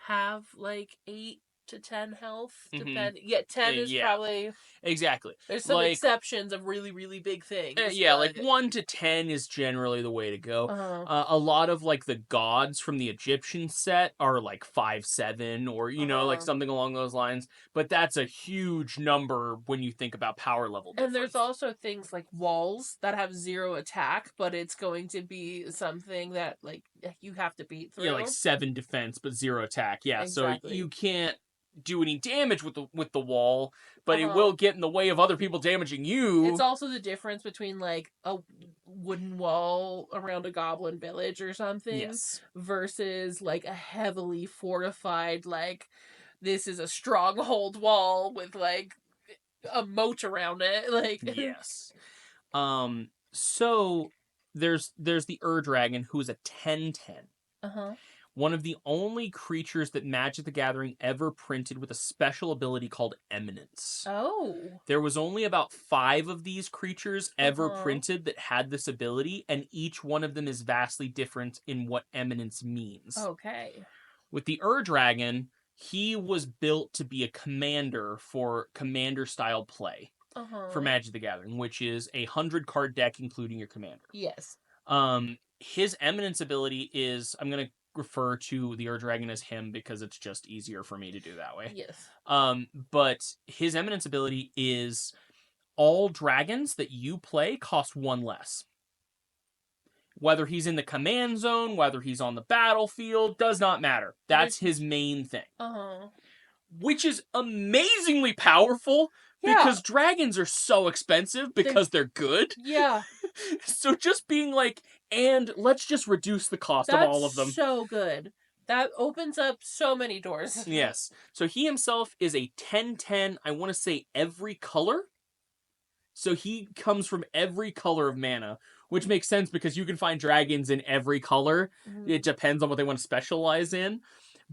have like 8 to 10 health. Depending. Yeah, 10 is probably exactly. There's some exceptions of really, really big things. Yeah, like 1 to 10 is generally the way to go. A lot of like the gods from the Egyptian set are like 5/7 or like something along those lines. But that's a huge number when you think about power level difference. And there's also things like walls that have 0 attack, but it's going to be something that like you have to beat through. Yeah, like 7 defense but 0 attack. Yeah, exactly. So you can't do any damage with the wall, but it will get in the way of other people damaging you. It's also the difference between like a wooden wall around a goblin village or something versus like a heavily fortified, like, this is a stronghold wall with like a moat around it. Like, yes. So there's the Dragon, who is a 10/10. One of the only creatures that Magic the Gathering ever printed with a special ability called Eminence. Oh. There was only about 5 of these creatures ever printed that had this ability, and each one of them is vastly different in what Eminence means. Okay. With the Dragon, he was built to be a commander for commander-style play for Magic the Gathering, which is a 100-card deck, including your commander. Yes. His Eminence ability is... I'm going to refer to the Dragon as him because it's just easier for me to do that way. Yes. But his Eminence ability is all dragons that you play cost 1 less. Whether he's in the command zone, whether he's on the battlefield, does not matter. That's his main thing. Which is amazingly powerful because dragons are so expensive because they're good. Yeah. So just being like, and let's just reduce the cost of all of them. That's so good. That opens up so many doors. Yes. So he himself is a 10/10, I want to say every color. So he comes from every color of mana, which makes sense because you can find dragons in every color. It depends on what they want to specialize in.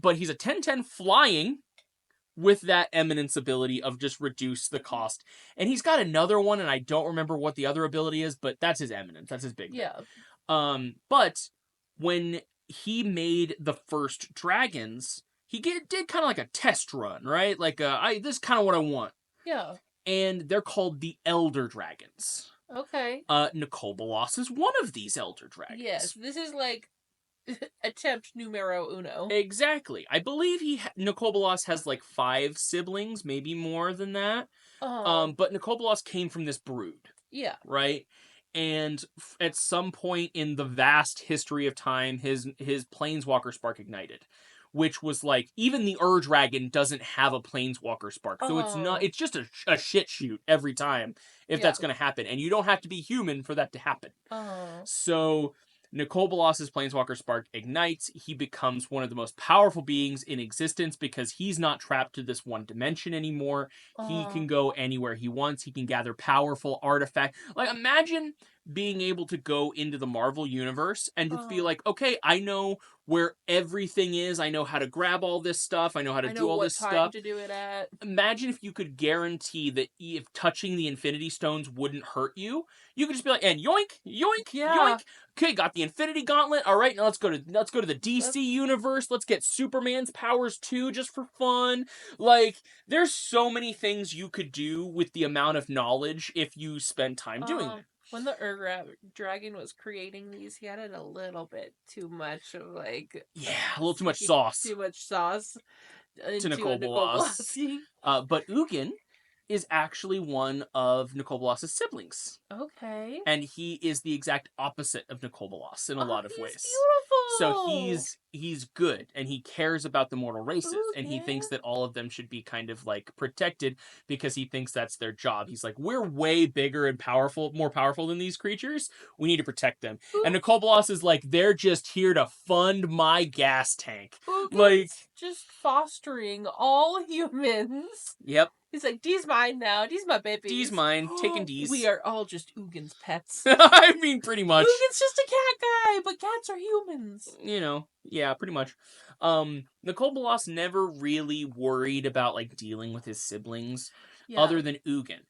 But he's a 10/10 flying with that Eminence ability of just reduce the cost. And he's got another one, and I don't remember what the other ability is, but that's his Eminence. That's his big thing. Yeah. But when he made the first dragons, he did kind of like a test run, right? Like, this is kind of what I want. Yeah. And they're called the Elder Dragons. Okay. Nicol Bolas is one of these elder dragons. Yes, this is like attempt numero uno. Exactly. I believe Nicol Bolas has like 5 siblings, maybe more than that. But Nicol Bolas came from this brood, Yeah. right? And at some point in the vast history of time, his planeswalker spark ignited, which was like, even the Ur-Dragon doesn't have a planeswalker spark, so it's just a shit shoot every time if that's going to happen, and you don't have to be human for that to happen. So Nicol Bolas' planeswalker spark ignites. He becomes one of the most powerful beings in existence because he's not trapped to this one dimension anymore. He can go anywhere he wants. He can gather powerful artifacts. Like, imagine being able to go into the Marvel universe and just be like, okay, I know where everything is. I know how to grab all this stuff. I know how to do all this stuff. I know what time to do it at. Imagine if you could guarantee that if touching the Infinity Stones wouldn't hurt you, you could just be like, and yoink, yoink, yoink. Okay, got the Infinity Gauntlet. All right, now let's go to the DC universe. Let's get Superman's powers too, just for fun. Like, there's so many things you could do with the amount of knowledge if you spend time doing it. When the Ur-Dragon was creating these, he added a little bit too much of like... Yeah, a little too much sauce. Too much sauce to Nicol Bolas. But Ugin is actually one of Nicol Bolas' siblings. Okay. And he is the exact opposite of Nicol Bolas in a lot of ways. Beautiful. So he's good, and he cares about the mortal races, and he thinks that all of them should be kind of like protected because he thinks that's their job. He's like, we're way bigger and more powerful than these creatures. We need to protect them. And Nicol Bolas is like, they're just here to fund my gas tank. Like, just fostering all humans. Yep. He's like, Dee's mine now. Dee's my baby. Dee's mine. Taking Dee's. We are all just Ugin's pets. I mean, pretty much. Ugin's just a cat guy, but cats are humans. You know, yeah, pretty much. Nicol Bolas never really worried about like dealing with his siblings, other than Ugin.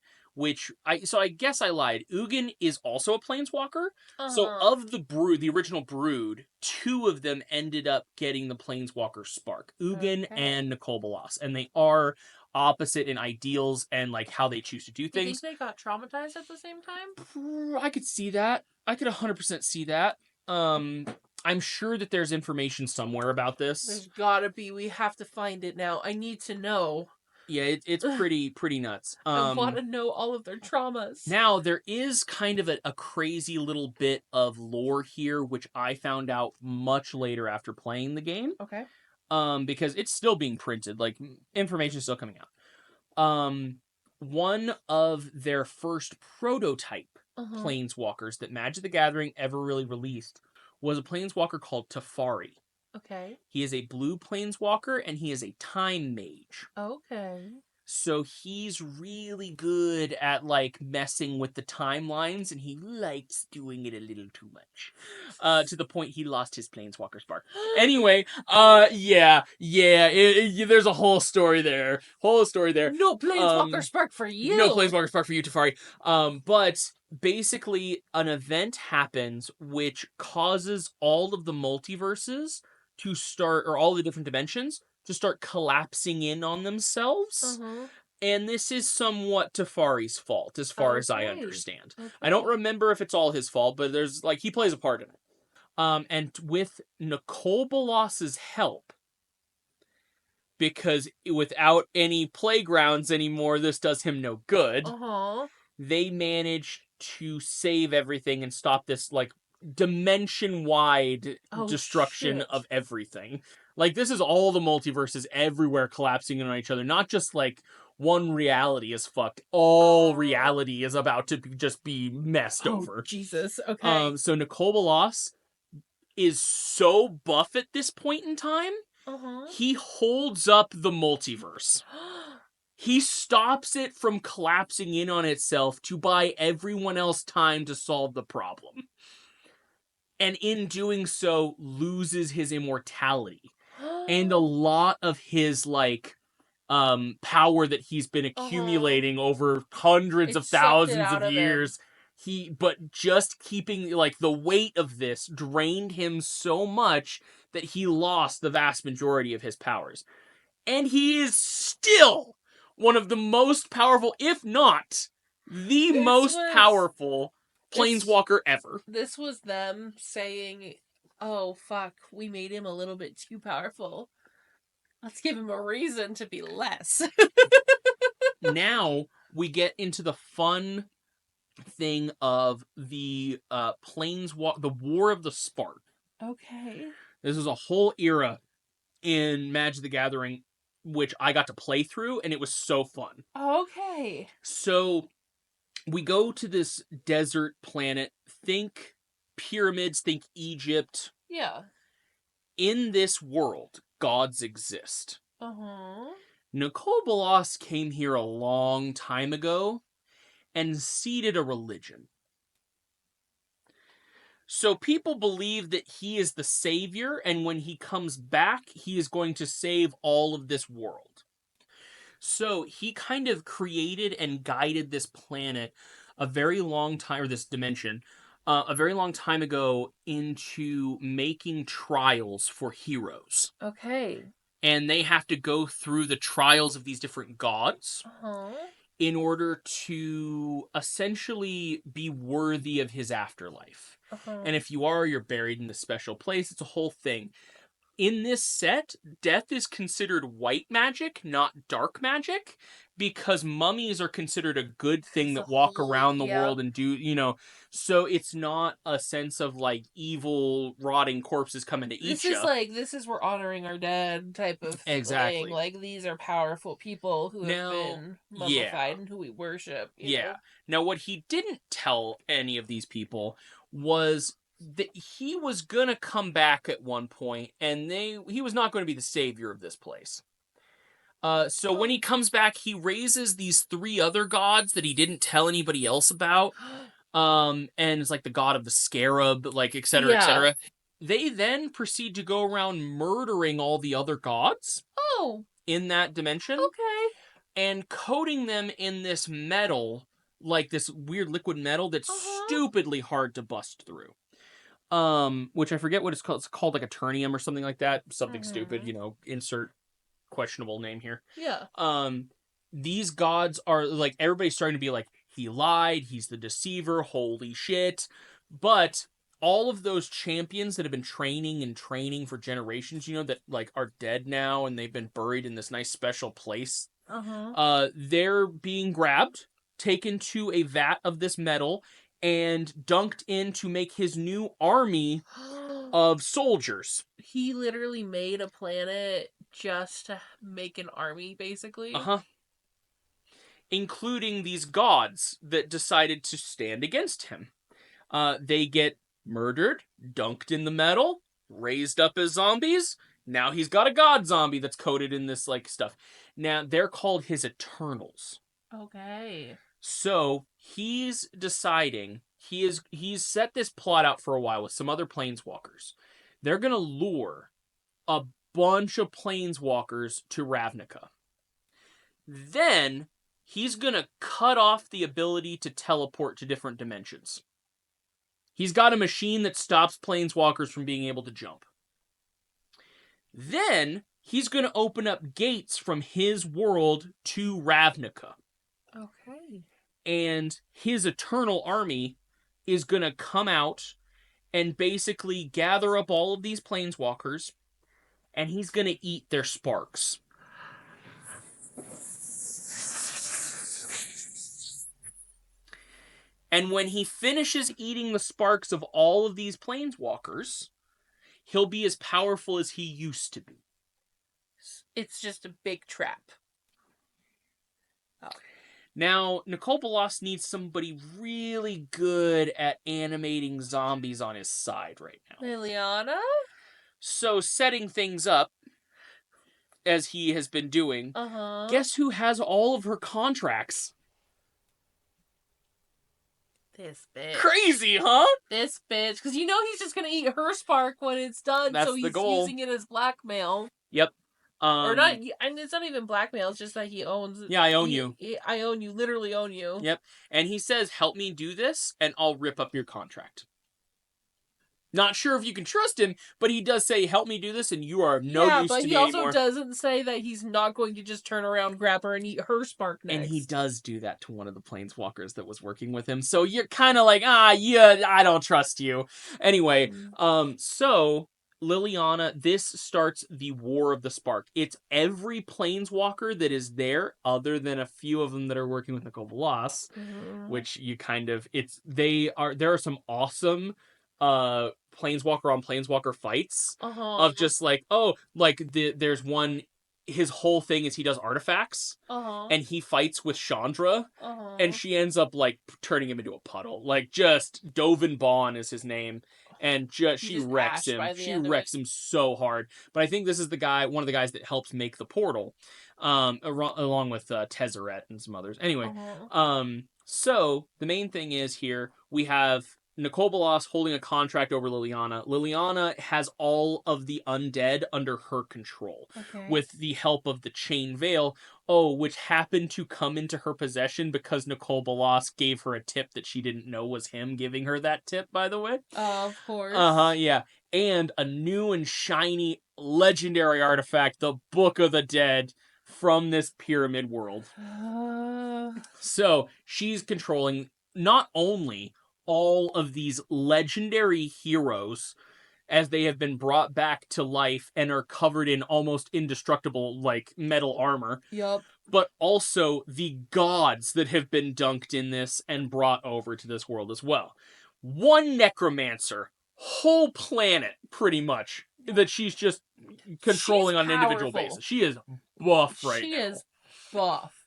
I guess I lied. Ugin is also a planeswalker. So of the original brood, 2 of them ended up getting the planeswalker spark. Ugin and Nicol Bolas. And they are opposite in ideals and like how they choose to do things. You think they got traumatized at the same time? I could see that. I could 100% see that. I'm sure that there's information somewhere about this. There's gotta be. We have to find it now. I need to know. Yeah, it's pretty nuts. I want to know all of their traumas. Now, there is kind of a crazy little bit of lore here, which I found out much later after playing the game. Okay. Because it's still being printed. Like, information is still coming out. One of their first prototype planeswalkers that Magic the Gathering ever really released was a planeswalker called Teferi. Okay. He is a blue planeswalker, and he is a time mage. Okay. So he's really good at, like, messing with the timelines, and he likes doing it a little too much. To the point he lost his planeswalker spark. Anyway, there's a whole story there. No planeswalker spark for you! No planeswalker spark for you, Teferi. But basically, an event happens which causes all of the multiverses to start, or all the different dimensions, to start collapsing in on themselves. And this is somewhat Teferi's fault, as far as I understand. I don't remember if it's all his fault, but there's, like, he plays a part in it. And with Nicol Bolas' help, because without any playgrounds anymore, this does him no good, they managed to save everything and stop this, like, dimension-wide destruction of everything. Like, this is all the multiverses everywhere collapsing in on each other. Not just, like, one reality is fucked. All reality is about to just be messed over. Jesus. Okay. So Nicol Bolas is so buff at this point in time, he holds up the multiverse. He stops it from collapsing in on itself to buy everyone else time to solve the problem. And in doing so, loses his immortality. And a lot of his, like, power that he's been accumulating over hundreds of thousands of years. But just keeping, like, the weight of this drained him so much that he lost the vast majority of his powers. And he is still one of the most powerful, if not the This most was- powerful this- planeswalker ever. This was them saying, "Oh fuck, we made him a little bit too powerful. Let's give him a reason to be less." Now we get into the fun thing of the the War of the Spark. Okay. This is a whole era in Magic the Gathering which I got to play through, and it was so fun. Okay. So we go to this desert planet. Think pyramids, think Egypt. Yeah. In this world, gods exist. Uh-huh. Nicol Bolas came here a long time ago and seeded a religion. So people believe that he is the savior, and when he comes back, he is going to save all of this world. So he kind of created and guided this planet a very long time, or this dimension, a very long time ago into making trials for heroes. Okay. And they have to go through the trials of these different gods Uh-huh. in order to essentially be worthy of his afterlife. Uh-huh. And if you are, you're buried in this special place. It's a whole thing. In this set, death is considered white magic, not dark magic, because mummies are considered a good thing It's that a walk whole- around the yeah. world and do, so it's not a sense of like evil, rotting corpses coming to eat This you. is like, this is we're honoring our dead type of Exactly. thing. Like, these are powerful people who Now, have been yeah. mummified and who we worship. you Yeah. know? Now, what he didn't tell any of these people was that he was gonna come back at one point, and he was not going to be the savior of this place. So when he comes back, he raises these 3 other gods that he didn't tell anybody else about. And it's like the god of the scarab, like et cetera, et Yeah. cetera. They then proceed to go around murdering all the other gods Oh, in that dimension okay. and coating them in this metal, like this weird liquid metal that's Uh-huh. stupidly hard to bust through. Which I forget what it's called. It's called like Eternium or something like that. Something stupid, insert questionable name here. Yeah. These gods are like, everybody's starting to be like, he lied, he's the deceiver, holy shit. But all of those champions that have been training for generations, that like are dead now and they've been buried in this nice special place. Uh-huh. They're being grabbed, taken to a vat of this metal, and dunked in to make his new army of soldiers. He literally made a planet just to make an army, basically. Uh-huh. Including these gods that decided to stand against him. They get murdered, dunked in the metal, raised up as zombies. Now he's got a god zombie that's coated in this like stuff. Now they're called his Eternals. Okay. So he's deciding, he's set this plot out for a while with some other planeswalkers. They're gonna lure a bunch of planeswalkers to Ravnica. Then he's gonna cut off the ability to teleport to different dimensions. He's got a machine that stops planeswalkers from being able to jump. Then he's gonna open up gates from his world to Ravnica. Okay. And his eternal army is going to come out and basically gather up all of these planeswalkers, and he's going to eat their sparks. And when he finishes eating the sparks of all of these planeswalkers, he'll be as powerful as he used to be. It's just a big trap. Now, Nicol Bolas needs somebody really good at animating zombies on his side right now. Liliana? So, setting things up, as he has been doing, Uh-huh. guess who has all of her contracts? This bitch. Crazy, huh? This bitch. Because he's just going to eat her spark when it's done, That's so the he's goal. using it as blackmail. Yep. Or not, and it's not even blackmail, it's just that he owns... Yeah, I own you. I own you, literally own you. Yep. And he says, help me do this, and I'll rip up your contract. Not sure if you can trust him, but he does say, help me do this, and you are of no use but to he me also anymore. doesn't say that he's not going to just turn around, grab her, and eat her spark next. And he does do that to one of the planeswalkers that was working with him. So you're kind of like, yeah, I don't trust you. Anyway, so Liliana, this starts the War of the Spark. It's every planeswalker that is there, other than a few of them that are working with Nicole Bolas, which you kind of, there are some awesome planeswalker on planeswalker fights of just like, there's one, his whole thing is he does artifacts, and he fights with Chandra, and she ends up like turning him into a puddle. Like, just Dovin Bond is his name, and she wrecks him. She wrecks him so hard. But I think this is one of the guys that helps make the portal, along with Tezzeret and some others. Anyway, so the main thing is here we have Nicole Bolas holding a contract over Liliana. Liliana has all of the undead under her control, with the help of the Chain Veil, which happened to come into her possession because Nicole Bolas gave her a tip that she didn't know was him giving her that tip, by the way. Of course. Yeah. And a new and shiny legendary artifact, the Book of the Dead, from this pyramid world. So she's controlling not only all of these legendary heroes as they have been brought back to life and are covered in almost indestructible, like, metal armor. Yup. But also the gods that have been dunked in this and brought over to this world as well. One necromancer, whole planet, pretty much, that she's just controlling on an individual basis. She is buff right now. She is buff.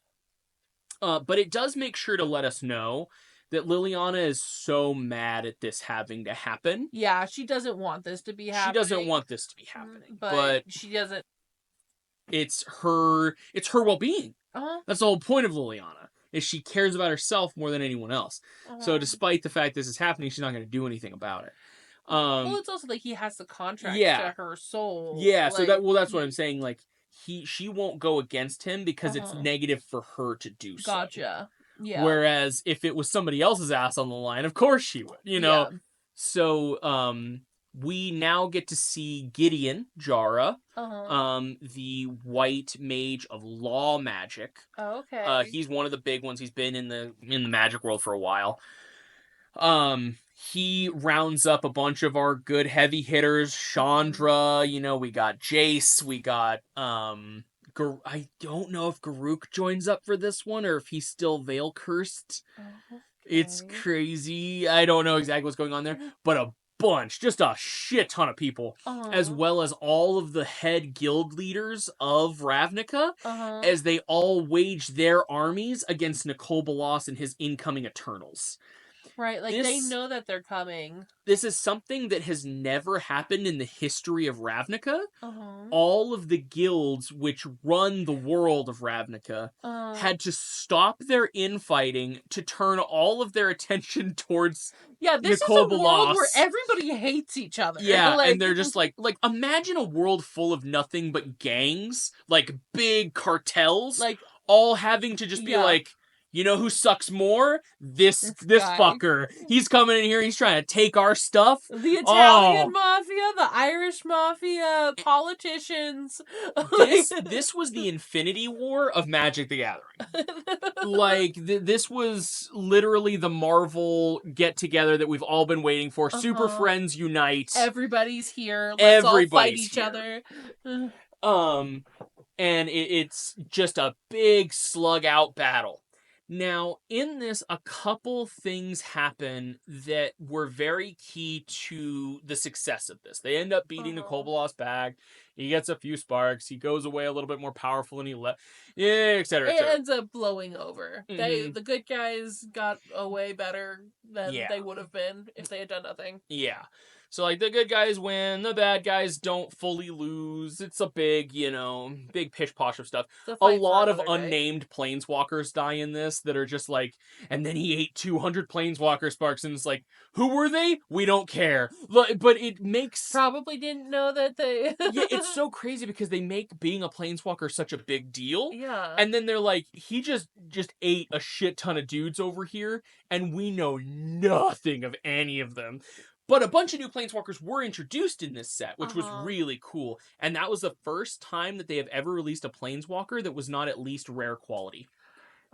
But it does make sure to let us know that Liliana is so mad at this having to happen. Yeah, she doesn't want this to be happening. She doesn't want this to be happening. But she doesn't. It's her well-being. That's the whole point of Liliana, is she cares about herself more than anyone else. So despite the fact this is happening, she's not going to do anything about it. Well, it's also like he has the contract to her soul. Yeah, so that's what I'm saying. Like, she won't go against him because it's negative for her to do so. Gotcha. Yeah. Whereas if it was somebody else's ass on the line, of course she would, Yeah. So, we now get to see Gideon Jara, the white mage of law magic. He's one of the big ones. He's been in the magic world for a while. He rounds up a bunch of our good heavy hitters. Chandra, we got Jace, we got I don't know if Garruk joins up for this one or if he's still Veil Cursed. It's crazy. I don't know exactly what's going on there, but a bunch, just a shit ton of people, as well as all of the head guild leaders of Ravnica, as they all wage their armies against Nicole Bolas and his incoming Eternals. Right, like they know that they're coming. This is something that has never happened in the history of Ravnica. All of the guilds which run the world of Ravnica had to stop their infighting to turn all of their attention towards this Nicole is a world where everybody hates each other. Yeah, and they're just like imagine a world full of nothing but gangs, like big cartels, like all having to just be like, you know who sucks more? This fucker. He's coming in here. He's trying to take our stuff. The Italian mafia, the Irish mafia, politicians. This was the Infinity War of Magic the Gathering. This was literally the Marvel get-together that we've all been waiting for. Super Friends Unite. Everybody's here. Let's all fight each other. And it's just a big slug-out battle. Now, in this, a couple things happen that were very key to the success of this. They end up beating Nicole Bolas back. He gets a few sparks. He goes away a little bit more powerful than he left. Yeah, et cetera, et cetera. It ends up blowing over. The good guys got away better than they would have been if they had done nothing. Yeah. So, the good guys win, the bad guys don't fully lose. It's a big, big pish-posh of stuff. A lot of unnamed planeswalkers die in this that are just and then he ate 200 planeswalker sparks, and it's like, who were they? We don't care. But it makes... Probably didn't know that they... Yeah, it's so crazy because they make being a planeswalker such a big deal. Yeah. And then they're like, he just ate a shit ton of dudes over here, and we know nothing of any of them. But a bunch of new planeswalkers were introduced in this set, which was Uh-huh. really cool. And that was the first time that they have ever released a planeswalker that was not at least rare quality.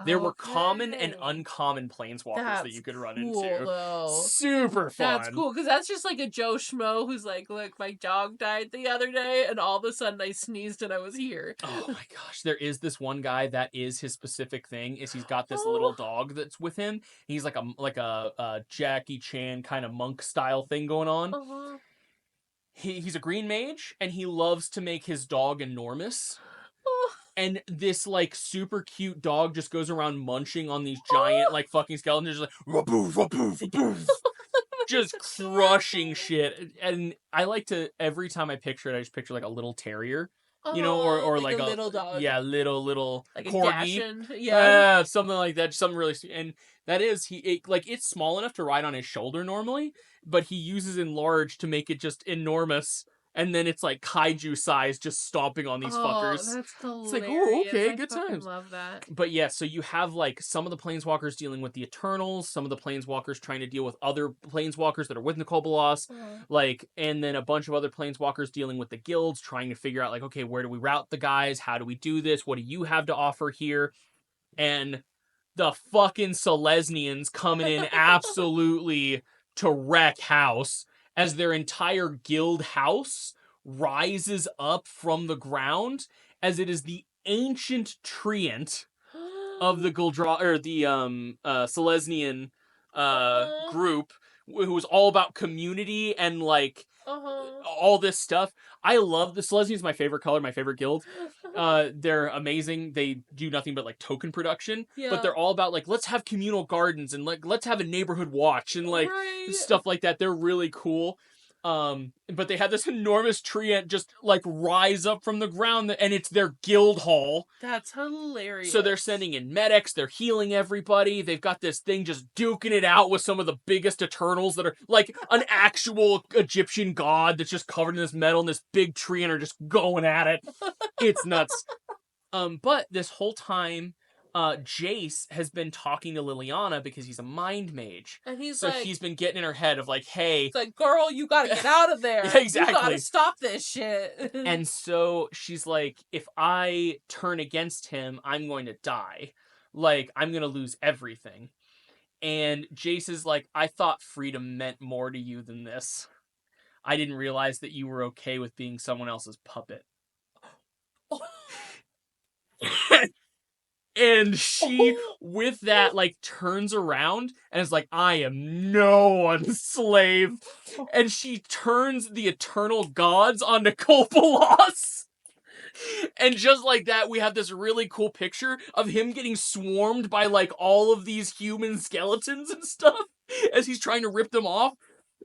There were common and Okay. uncommon planeswalkers that That's you could run cool, into. though. Super That's fun. cool, because that's just like a Joe Schmo who's like, look, my dog died the other day, and all of a sudden I sneezed and I was here. Oh my gosh, there is this one guy that is his specific thing. Is he's got this little Oh. dog that's with him. He's like a Jackie Chan kind of monk style thing going on. Uh-huh. He's a green mage and he loves to make his dog enormous. Oh. And this like super cute dog just goes around munching on these giant like fucking skeletons, just like waboof, waboof, waboof. Just crushing shit. And I like to, every time I picture it, I just picture like a little terrier, you know, or like a little dog. yeah, little Like a corgi, Dachshund. Yeah. something like that, something really, and that is like it's small enough to ride on his shoulder normally, but he uses enlarge to make it just enormous, and then it's like kaiju size, just stomping on these fuckers. That's hilarious. It's like, oh, okay, I good fucking times. love that. But yeah, so you have like some of the planeswalkers dealing with the Eternals, some of the planeswalkers trying to deal with other planeswalkers that are with Nicol Bolas, like, and then a bunch of other planeswalkers dealing with the guilds, trying to figure out like, okay, where do we route the guys? How do we do this? What do you have to offer here? And the fucking Selesnians coming in absolutely to wreck house as their entire guild house rises up from the ground as it is the ancient treant of the Guldra or the Selesnian group who was all about community and like all this stuff. I love the Selesnian is my favorite color, my favorite guild. They're amazing. They do nothing but like token production, but they're all about like let's have communal gardens and like let's have a neighborhood watch and like stuff like that. They're really cool. But they had this enormous treant just like rise up from the ground, and it's their guild hall. That's hilarious. So they're sending in medics, they're healing everybody. They've got this thing just duking it out with some of the biggest Eternals that are like an actual Egyptian god that's just covered in this metal, and this big tree and are just going at it. It's nuts. But this whole time, Jace has been talking to Liliana because he's a mind mage. And he's been getting in her head of like, hey. It's like, girl, you gotta get out of there. Yeah, exactly. You gotta stop this shit. And so she's like, if I turn against him, I'm going to die. Like, I'm going to lose everything. And Jace is like, I thought freedom meant more to you than this. I didn't realize that you were okay with being someone else's puppet. And she, with that, like, turns around and is like, I am no one's slave. And she turns the eternal gods on Nicol Bolas. And just like that, we have this really cool picture of him getting swarmed by, like, all of these human skeletons and stuff as he's trying to rip them off.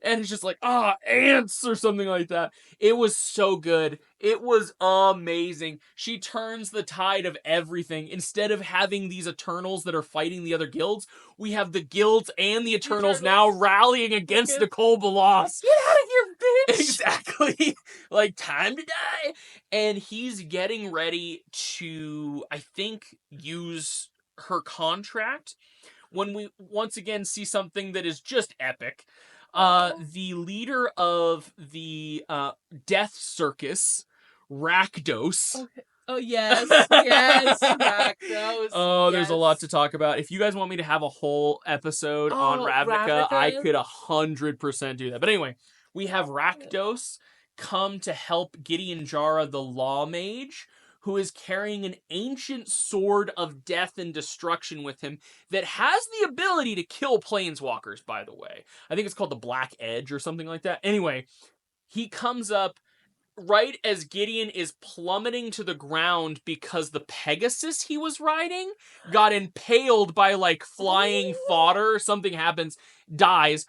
And it's just like, ants or something like that. It was so good. It was amazing. She turns the tide of everything. Instead of having these Eternals that are fighting the other guilds, we have the guilds and the Eternals now rallying against Nicol Bolas. Get out of here, bitch! Exactly. Like, time to die. And he's getting ready to, I think, use her contract when we once again see something that is just epic. The leader of the Death Circus, Rakdos. Okay. Oh, yes. Yes, Rakdos. Oh, there's a lot to talk about. If you guys want me to have a whole episode on Ravnica, I could 100% do that. But anyway, we have Rakdos come to help Gideon Jara, the Law Mage, who is carrying an ancient sword of death and destruction with him that has the ability to kill planeswalkers, by the way. I think it's called the Black Edge or something like that. Anyway, he comes up right as Gideon is plummeting to the ground because the Pegasus he was riding got impaled by, like, flying fodder. Something happens, dies.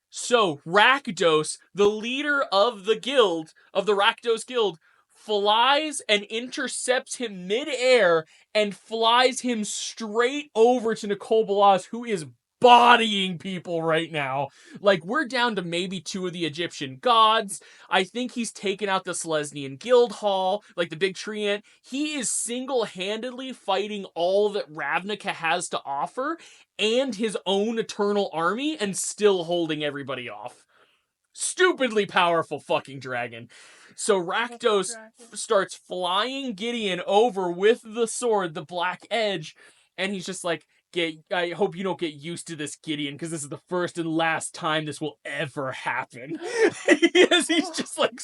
So, Rakdos, the leader of the guild, of the Rakdos Guild, flies and intercepts him mid-air and flies him straight over to Nicol Bolas, who is bodying people right now. Like, we're down to maybe 2 of the Egyptian gods. I think he's taken out the Selesnian guild hall, like the big treant. He is single-handedly fighting all that Ravnica has to offer and his own eternal army and still holding everybody off. stupidly powerful fucking dragon. So Rakdos starts flying Gideon over with the sword, the black edge, and he's just like, I hope you don't get used to this, Gideon, because this is the first and last time this will ever happen. Yes, he's just like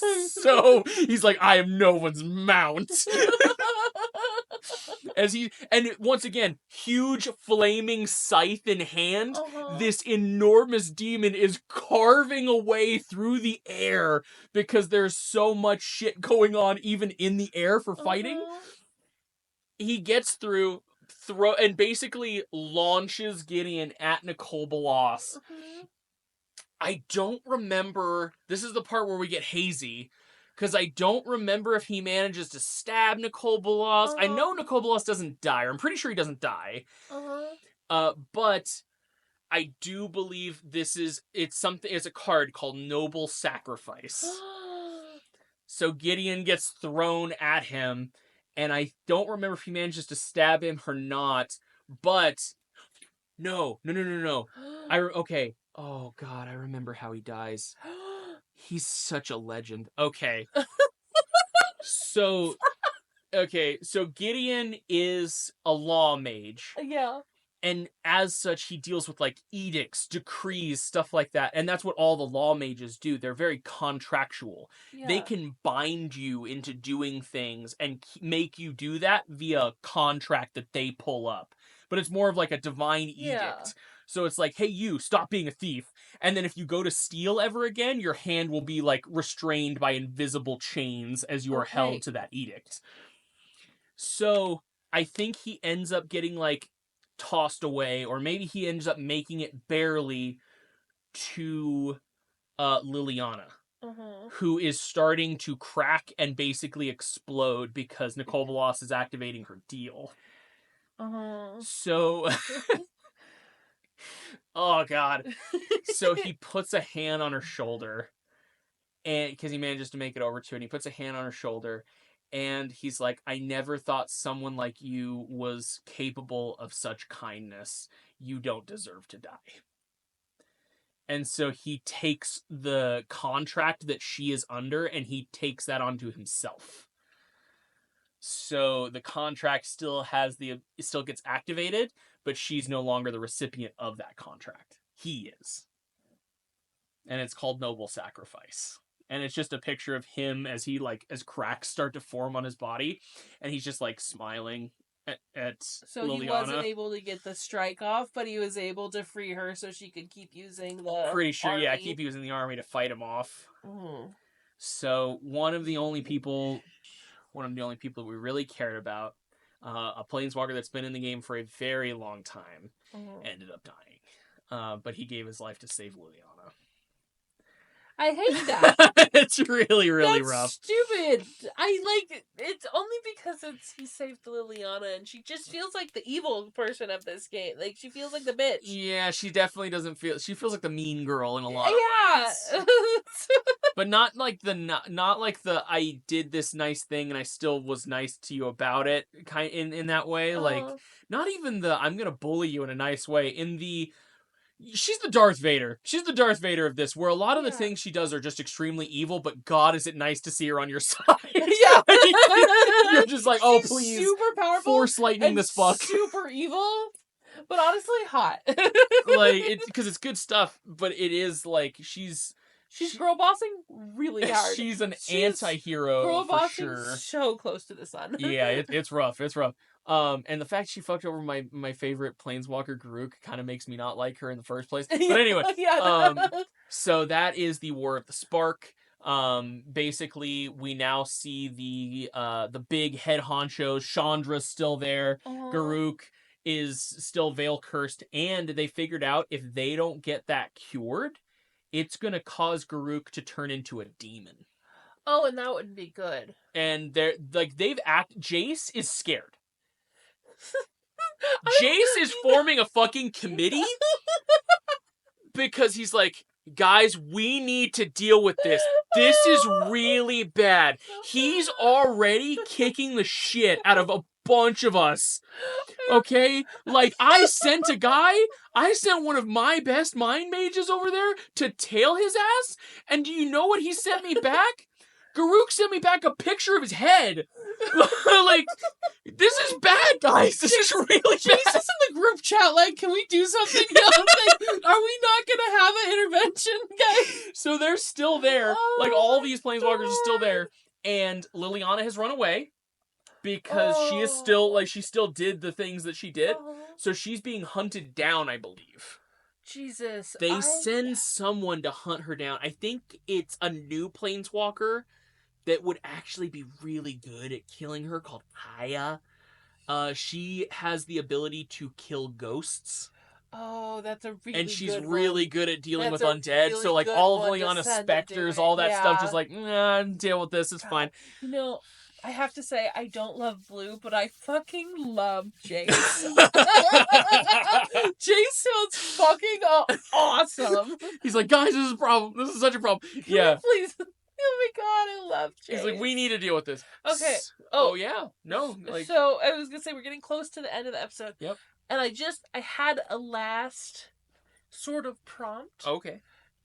he's like, I am no one's mount. And once again, huge flaming scythe in hand, this enormous demon is carving away through the air because there's so much shit going on even in the air for fighting. He gets through, and basically launches Gideon at Nicol Bolas. I don't remember, this is the part where we get hazy, because I don't remember if he manages to stab Nicol Bolas. I know Nicol Bolas doesn't die, or I'm pretty sure he doesn't die. But I do believe it's a card called Noble Sacrifice. So Gideon gets thrown at him, and I don't remember if he manages to stab him or not, but no. Okay. Oh god, I remember how he dies. He's such a legend. Okay. So Gideon is a law mage. Yeah. And as such, he deals with like edicts, decrees, stuff like that. And that's what all the law mages do. They're very contractual. Yeah. They can bind you into doing things and make you do that via contract that they pull up. But it's more of like a divine edict. Yeah. So it's like, hey, you, stop being a thief. And then if you go to steal ever again, your hand will be like restrained by invisible chains as you are held to that edict. So I think he ends up getting like tossed away, or maybe he ends up making it barely to Liliana, who is starting to crack and basically explode because Nicol Bolas is activating her deal. So, oh god. So he puts a hand on her shoulder, and because he manages to make it over to her, and he puts a hand on her shoulder. And he's like, I never thought someone like you was capable of such kindness. You don't deserve to die. And so he takes the contract that she is under, and he takes that onto himself. So the contract still gets activated, but she's no longer the recipient of that contract. He is. And it's called Noble Sacrifice. And it's just a picture of him as cracks start to form on his body, and he's just like smiling at so Liliana. He wasn't able to get the strike off, but he was able to free her so she could keep using the Pretty sure, army. Yeah, keep using the army to fight him off. So one of the only people we really cared about, a planeswalker that's been in the game for a very long time, ended up dying. But he gave his life to save Liliana. I hate that. It's really, really That's rough. Stupid. It's only because he saved Liliana, and she just feels like the evil person of this game. Like, she feels like the bitch. Yeah, she definitely doesn't feel. She feels like the mean girl in a lot of ways. But not like the I did this nice thing and I still was nice to you about it kind in that way. Like, not even the I'm gonna bully you in a nice way. She's the Darth Vader. She's the Darth Vader of this, where a lot of the things she does are just extremely evil, but God, is it nice to see her on your side. Yeah. You're just like, oh, please. Super powerful. Force lightning this fuck. Super evil, but honestly hot. Because it's good stuff, but it is like, she's girl bossing really hard. She's an anti-hero girl for bossing sure. So close to the sun. Yeah, it's rough. It's rough. And the fact she fucked over my favorite planeswalker, Garruk, kind of makes me not like her in the first place. But anyway, so that is the War of the Spark. Basically, we now see the big head honchos. Chandra's still there. Garruk is still Veil Cursed, and they figured out if they don't get that cured, it's gonna cause Garruk to turn into a demon. Oh, and that wouldn't be good. And Jace is scared. Jace is forming a fucking committee because he's like, guys, we need to deal with this. This is really bad. He's already kicking the shit out of a bunch of us. Okay? Like, I sent one of my best mind mages over there to tail his ass, and do you know what he sent me back? Garuk sent me back a picture of his head. Like, this is bad, guys. This is really Jesus bad. in the group chat, like, can we do something else? Like, are we not gonna have an intervention, guys? So they're still there. Oh Like, all my these planeswalkers are still God. there. And Liliana has run away because she is still, like, she still did the things that she did. Oh, So she's being hunted down, I believe. Jesus. They send someone to hunt her down. I think it's a new planeswalker that would actually be really good at killing her called Kaya. She has the ability to kill ghosts. Oh, that's a really and she's good really one. good at dealing That's with a undead. really So like good all of one to Liliana send to do specters, it, all that stuff, yeah. just like deal with this. It's God. fine. You know, I have to say I don't love Blue, but I fucking love Jace. Jace sounds fucking awesome. He's like, guys, this is a problem. This is such a problem. Can Yeah. we please? Oh my god, I love Jace. He's like, we need to deal with this. Okay. Oh yeah. No. Like. So I was gonna say we're getting close to the end of the episode. Yep. And I had a last sort of prompt. Okay.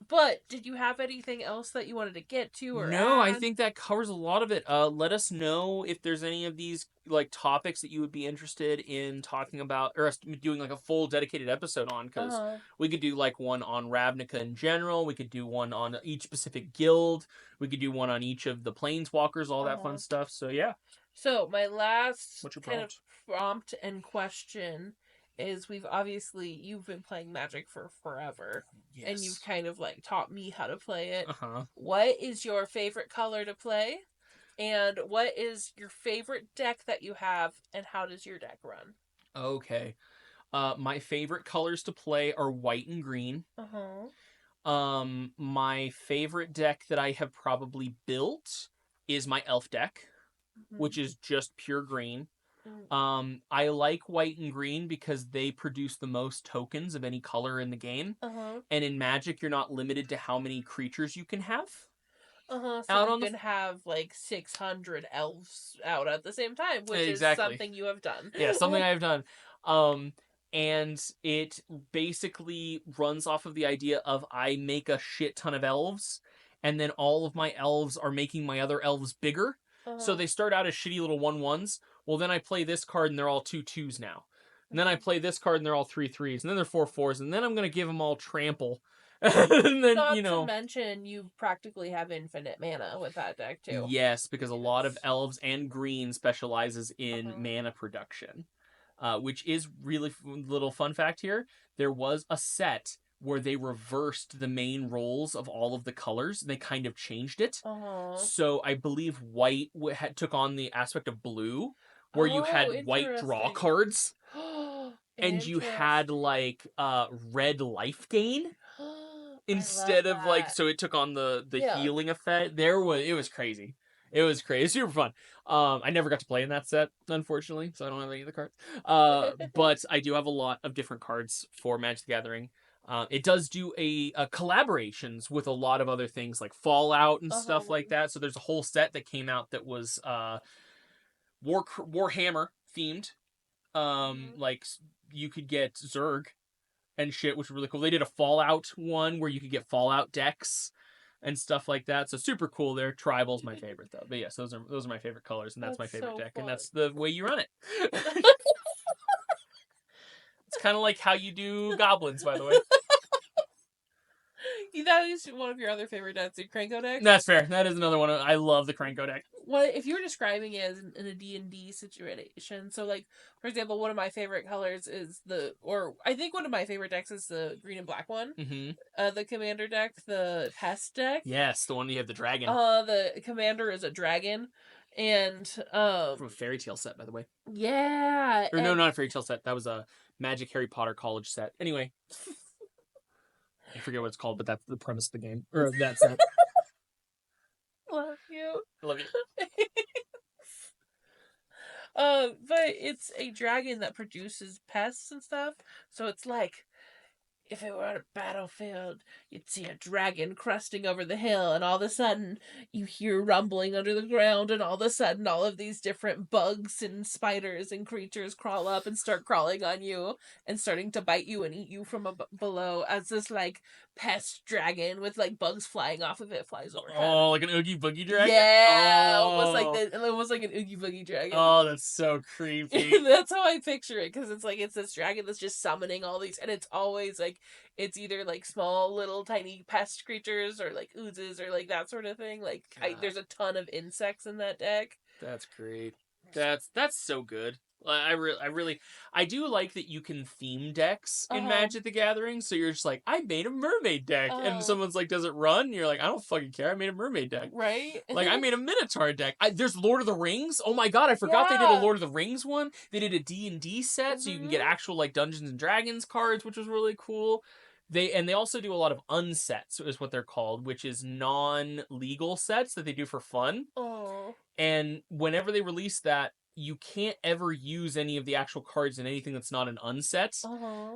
But did you have anything else that you wanted to get to or No, I add? think that covers a lot of it. Let us know if there's any of these like topics that you would be interested in talking about, or us doing like a full dedicated episode on, because we could do like one on Ravnica in general. We could do one on each specific guild. We could do one on each of the planeswalkers, all that fun stuff. So yeah. So my last What's your kind of prompt and question is you've been playing Magic for forever. Yes. And you've kind of like taught me how to play it. Uh-huh. What is your favorite color to play? And what is your favorite deck that you have, and how does your deck run? Okay. My favorite colors to play are white and green. My favorite deck that I have probably built is my elf deck, which is just pure green. I like white and green because they produce the most tokens of any color in the game. And in Magic, you're not limited to how many creatures you can have. So you can have like 600 elves out at the same time, which is something you have done. Yeah, something I've done. And it basically runs off of the idea of I make a shit ton of elves, and then all of my elves are making my other elves bigger. So they start out as shitty little 1/1s. Well, then I play this card and they're all 2/2s now. And then I play this card and they're all 3/3s. And then they're 4/4s. And then I'm going to give them all trample. And then, Not to mention, you practically have infinite mana with that deck, too. Yes, because a lot of elves and green specializes in mana production. Which is really little fun fact here. There was a set where they reversed the main roles of all of the colors. And they kind of changed it. So I believe white took on the aspect of blue, where you had white draw cards. And you had like red life gain. Instead of like, so it took on the healing effect. It was crazy. It was crazy. It's super fun. I never got to play in that set, unfortunately, so I don't have any of the cards. But I do have a lot of different cards for Magic the Gathering. It does do a collaborations with a lot of other things like Fallout and stuff like that. So there's a whole set that came out that was Warhammer themed. Like you could get Zerg and shit, which was really cool. They did a Fallout one where you could get Fallout decks and stuff like that. So super cool there. Tribal's my favorite though. But yes, those are my favorite colors, and that's my favorite deck, and that's the way you run it. It's kind of like how you do goblins, by the way. That is one of your other favorite decks, the Krenko deck? That's fair. That is another one. I love the Krenko deck. What if you were describing it as in a D&D situation? So, like, for example, one of my favorite colors is I think one of my favorite decks is the green and black one. The commander deck, the pest deck. Yes, the one you have the dragon. The commander is a dragon. And, from a fairy tale set, by the way. Yeah. Or no, not a fairy tale set. That was a Magic Harry Potter college set. Anyway. I forget what it's called, but that's the premise of the game. Or of that set. Love you. Love you. But it's a dragon that produces pests and stuff. So it's like if it were on a battlefield, you'd see a dragon cresting over the hill, and all of a sudden you hear rumbling under the ground, and all of a sudden all of these different bugs and spiders and creatures crawl up and start crawling on you and starting to bite you and eat you from below as this like pest dragon with like bugs flying off of it flies overhead. Oh, like an Oogie Boogie dragon? Yeah, Oh. almost like an Oogie Boogie dragon. Oh, that's so creepy. That's how I picture it, because it's this dragon that's just summoning all these, and it's always like it's either like small little tiny pest creatures or like oozes or like that sort of thing. Like there's a ton of insects in that deck. That's great. That's so good. I do like that you can theme decks in Magic the Gathering. So you're just like, I made a mermaid deck, and someone's like, does it run? And you're like, I don't fucking care. I made a mermaid deck. Right? Like, I made a Minotaur deck. There's Lord of the Rings. Oh my god, I forgot they did a Lord of the Rings one. They did a D&D set, so you can get actual like Dungeons and Dragons cards, which was really cool. They also do a lot of unsets, is what they're called, which is non-legal sets that they do for fun. Oh. And whenever they release that, you can't ever use any of the actual cards in anything that's not an unset,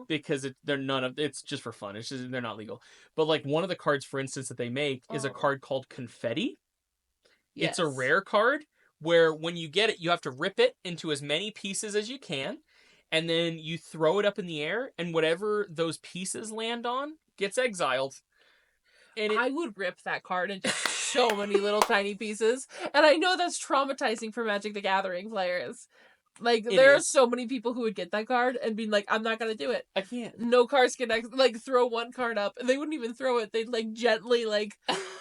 because it's just for fun. It's just, they're not legal. But like one of the cards, for instance, that they make is a card called Confetti. Yes. It's a rare card where when you get it, you have to rip it into as many pieces as you can, and then you throw it up in the air, and whatever those pieces land on gets exiled. And I would rip that card into so many little tiny pieces. And I know that's traumatizing for Magic the Gathering players. Like, there are so many people who would get that card and be like, I'm not going to do it. I can't. No cards can, like, throw one card up. They wouldn't even throw it. They'd, like, gently, like,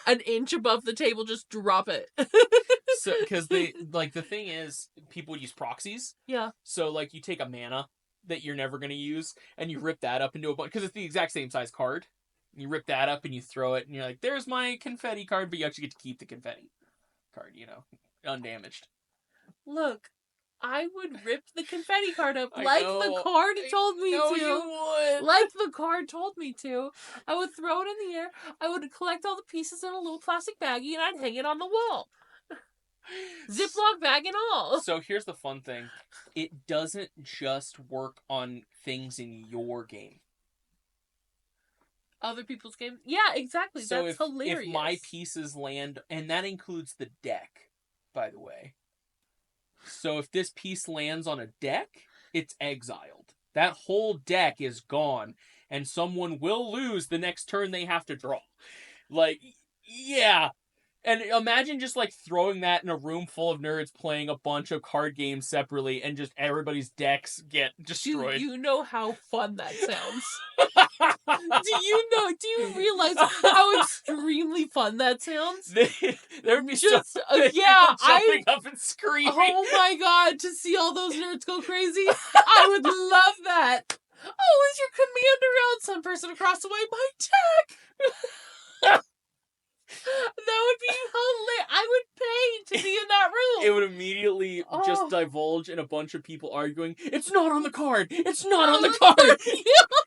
an inch above the table, just drop it. So, because they, like, the thing is, people use proxies. Yeah. So, like, you take a mana that you're never going to use, and you rip that up into a bunch, because it's the exact same size card. You rip that up and you throw it, and you're like, there's my confetti card, but you actually get to keep the confetti card, undamaged. Look, I would rip the confetti card up like the card told me to. You would. Like the card told me to. I would throw it in the air, I would collect all the pieces in a little plastic baggie, and I'd hang it on the wall. Ziploc bag and all. So here's the fun thing. It doesn't just work on things in your game. Other people's games? Yeah, exactly. So that's hilarious. If my pieces land, and that includes the deck, by the way. So if this piece lands on a deck, it's exiled. That whole deck is gone, and someone will lose the next turn they have to draw. Like, yeah. And imagine just, like, throwing that in a room full of nerds playing a bunch of card games separately, and just everybody's decks get destroyed. Do you know how fun that sounds? Do you realize how extremely fun that sounds? There would be just, jumping up and screaming. Oh my god, to see all those nerds go crazy. I would love that. Oh, is your commander out? Some person across the way, my deck. That would be hilarious. I would pay to be in that room. It would immediately just divulge in a bunch of people arguing, it's not on the card! It's not on the card!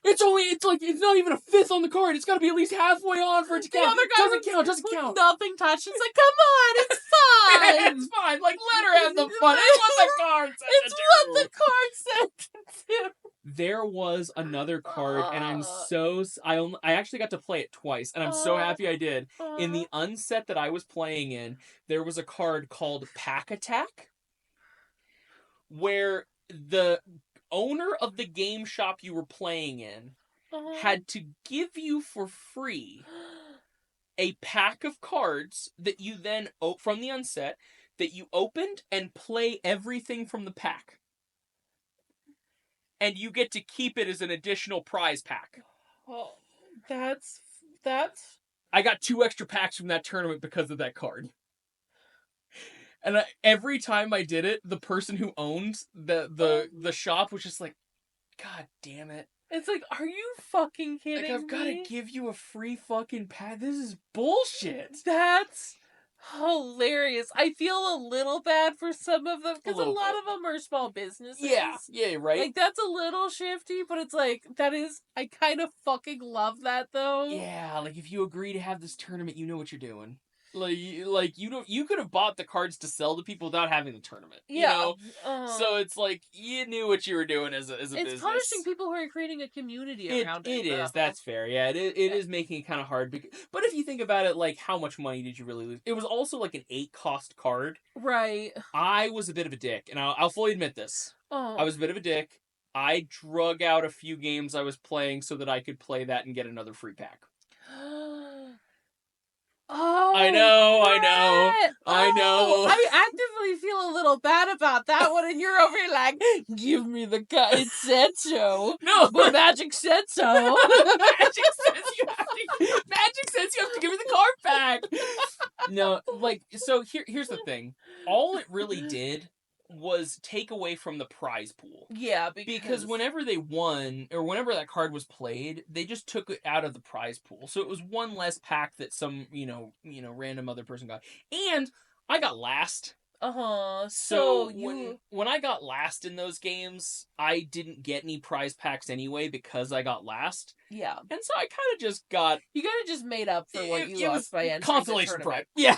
It's not even a fifth on the card! It's gotta be at least halfway on for it to count! Doesn't count! Nothing touched. It's like, come on, it's fine! It's fine! Like, let her have the fun! It's what the card said It's what the card said to do! There was another card, and I actually got to play it twice, and I'm so happy I did. In the unset that I was playing in, there was a card called Pack Attack, where the owner of the game shop you were playing in had to give you for free a pack of cards that you then, from the unset, that you opened and play everything from the pack. And you get to keep it as an additional prize pack. Oh, that's... I got 2 extra packs from that tournament because of that card. And every time I did it, the person who owned the shop was just like, God damn it. It's like, are you fucking kidding me? I've got to give you a free fucking pack. This is bullshit. That's hilarious. I feel a little bad for some of them, because a lot of them are small businesses. Yeah, right? Like, that's a little shifty, but it's like, I kind of fucking love that, though. Yeah, like, if you agree to have this tournament, you know what you're doing. Like you could have bought the cards to sell to people without having the tournament. You Yeah. know, so it's like you knew what you were doing as a It's business. punishing people who are creating a community around it. It is. though. That's fair. Yeah, it is making it kind of hard. But if you think about it, like how much money did you really lose? It was also like an 8 cost card. Right. I was a bit of a dick, and I'll fully admit this. Oh. I was a bit of a dick. I drug out a few games I was playing so that I could play that and get another free pack. Oh, I know. Oh, I actively feel a little bad about that one, and you're over here like, give me the card. It said so. No, but Magic said so. Magic says you have to give me the card back. No, like so. Here's the thing. All it really did was take away from the prize pool. Yeah, because whenever they won or whenever that card was played, they just took it out of the prize pool. So it was one less pack that some random other person got. And I got last. So when I got last in those games, I didn't get any prize packs anyway because I got last. Yeah. And so I kind of just got... You kind of just made up for what you lost by entering consolation the prize. Yeah.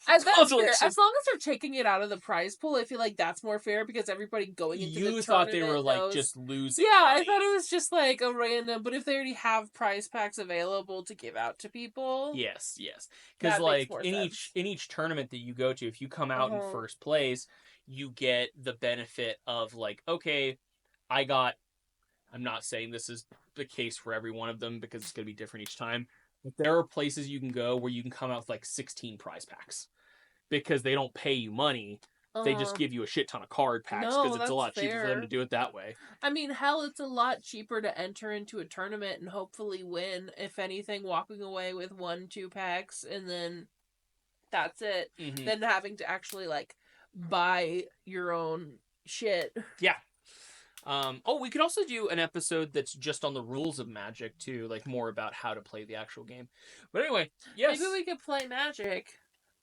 That's fair. Consolation. As long as they're taking it out of the prize pool, I feel like that's more fair because everybody going into the tournament... You thought they were like knows... just losing. Yeah, I thought it was just like a random... But if they already have prize packs available to give out to people... Yes. Because like in sense. each tournament that you go to, if you come out in first place, you get the benefit of like, okay, I'm not saying this is the case for every one of them because it's going to be different each time, but there are places you can go where you can come out with like 16 prize packs because they don't pay you money. They just give you a shit ton of card packs because it's a lot cheaper for them to do it that way. I mean, hell, it's a lot cheaper to enter into a tournament and hopefully win, if anything, walking away with 1-2 packs and then that's it, than having to actually like buy your own shit. Yeah. We could also do an episode that's just on the rules of Magic too, like more about how to play the actual game. But anyway, yes. Maybe we could play Magic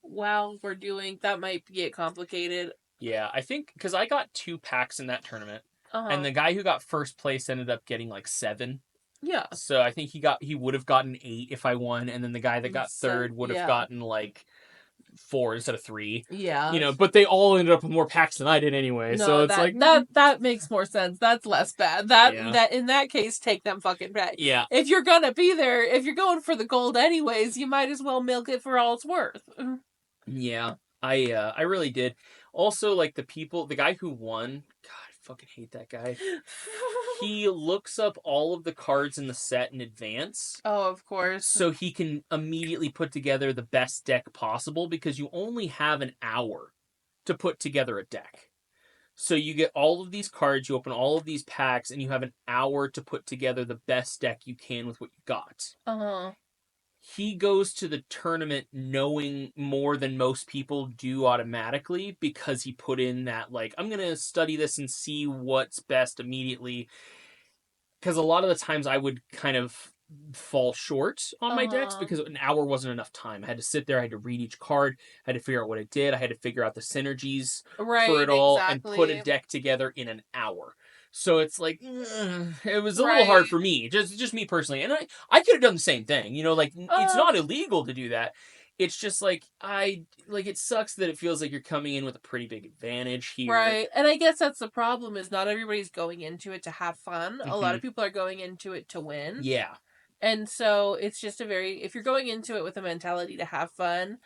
while we're doing... That might get complicated. Yeah, I think because I got 2 packs in that tournament, and the guy who got first place ended up getting like 7. Yeah. So I think he would have gotten 8 if I won, and then the guy that got third would have gotten like 4 instead of 3. Yeah. But they all ended up with more packs than I did anyway. No, so it's that makes more sense. That's less bad. That in that case, take them fucking back. Yeah. If you're gonna be there, if you're going for the gold anyways, you might as well milk it for all it's worth. Yeah. I really did. Also, like the guy who won, God, I fucking hate that guy. He looks up all of the cards in the set in advance. Oh, of course. So he can immediately put together the best deck possible because you only have an hour to put together a deck. So you get all of these cards, you open all of these packs, and you have an hour to put together the best deck you can with what you got. He goes to the tournament knowing more than most people do automatically because he put in that, like, I'm going to study this and see what's best immediately. Because a lot of the times I would kind of fall short on my decks because an hour wasn't enough time. I had to sit there, I had to read each card, I had to figure out what it did, I had to figure out the synergies for it all, and put a deck together in an hour. So it's like, it was a little hard for me, just me personally. And I could have done the same thing, like, it's not illegal to do that. It's just like, it sucks that it feels like you're coming in with a pretty big advantage here. Right. And I guess that's the problem is not everybody's going into it to have fun. A lot of people are going into it to win. Yeah. And so it's just if you're going into it with a mentality to have fun,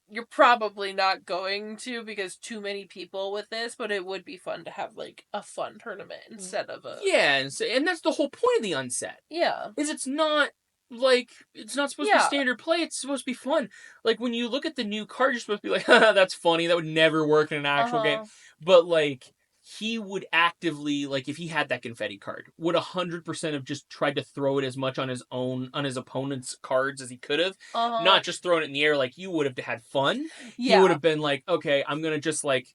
you're probably not going to because too many people with this, but it would be fun to have like a fun tournament instead of a... Yeah, and that's the whole point of the unset. Yeah. Is it's not supposed to be standard play, it's supposed to be fun. Like when you look at the new card, you're supposed to be like, haha, that's funny, that would never work in an actual game. But like, he would actively, like if he had that confetti card, would 100% have just tried to throw it as much on his opponent's cards as he could have. Not just throwing it in the air. Like you would have had fun. Yeah. He would have been like, okay, I'm going to just like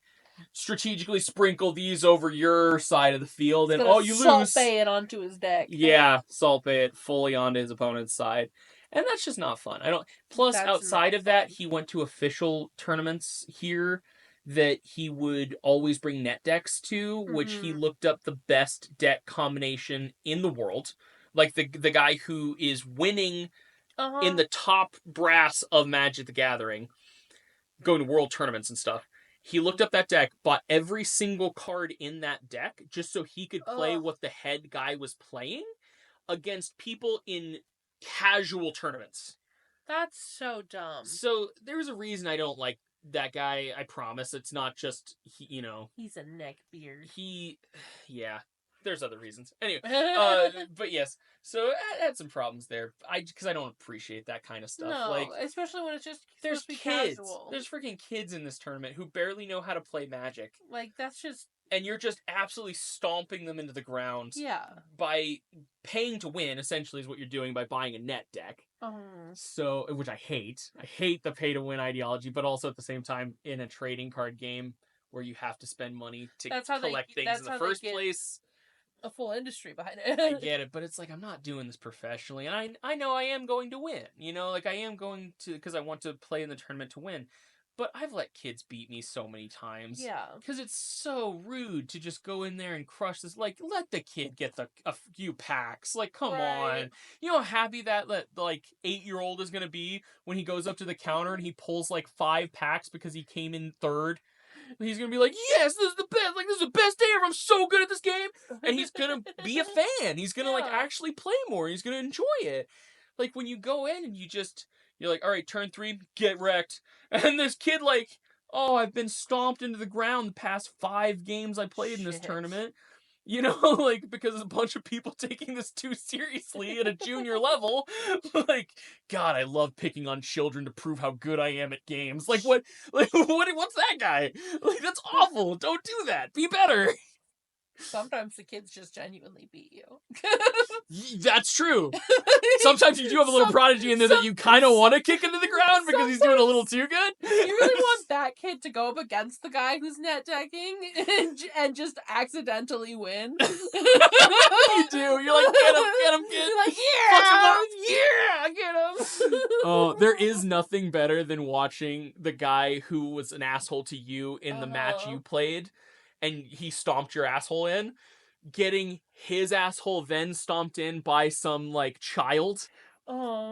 strategically sprinkle these over your side of the field and you lose. Salt Bae it onto his deck. Yeah, Salt Bae it fully onto his opponent's side. And that's just not fun. Plus, outside of that, he went to official tournaments here that he would always bring net decks to, which he looked up the best deck combination in the world. Like the guy who is winning in the top brass of Magic the Gathering, going to world tournaments and stuff. He looked up that deck, bought every single card in that deck just so he could play Ugh. what the head guy was playing against people in casual tournaments. That's so dumb. So there's a reason I don't like that guy. I promise it's not just he's a neckbeard. Yeah, there's other reasons. Anyway, but yes, so I had some problems there. Because I don't appreciate that kind of stuff. No, like especially when it's just there's supposed to be kids. casual. There's freaking kids in this tournament who barely know how to play Magic. Like that's just. And you're just absolutely stomping them into the ground. Yeah. By paying to win, essentially, is what you're doing by buying a net deck. So, which I hate. I hate the pay to win ideology, but also at the same time, in a trading card game where you have to spend money to collect things in the first place. A full industry behind it. I get it, but it's like I'm not doing this professionally, and I know I am going to win. Like I am going to, because I want to play in the tournament to win. But I've let kids beat me so many times. Yeah. Because it's so rude to just go in there and crush this. Like, let the kid get a few packs. Like, come on. You know how happy that 8-year-old is going to be when he goes up to the counter and he pulls 5 packs because he came in third? He's going to be like, yes, this is the best. Like, this is the best day ever. I'm so good at this game. And he's going to be a fan. He's going to, actually play more. He's going to enjoy it. Like, when you go in and you're like, all right, turn 3, get wrecked. And this kid, I've been stomped into the ground the past 5 games I played in this tournament. Because there's a bunch of people taking this too seriously at a junior level. God, I love picking on children to prove how good I am at games. What's that guy? That's awful. Don't do that. Be better. Sometimes the kids just genuinely beat you. That's true. Sometimes you do have a little prodigy in there that you kind of want to kick into the ground because he's doing a little too good. You really want that kid to go up against the guy who's net decking and just accidentally win. You do. You're like, get him, kid. You're like, yeah, get him. Oh, there is nothing better than watching the guy who was an asshole to you in the match you played, and he stomped your asshole in, getting his asshole then stomped in by some child.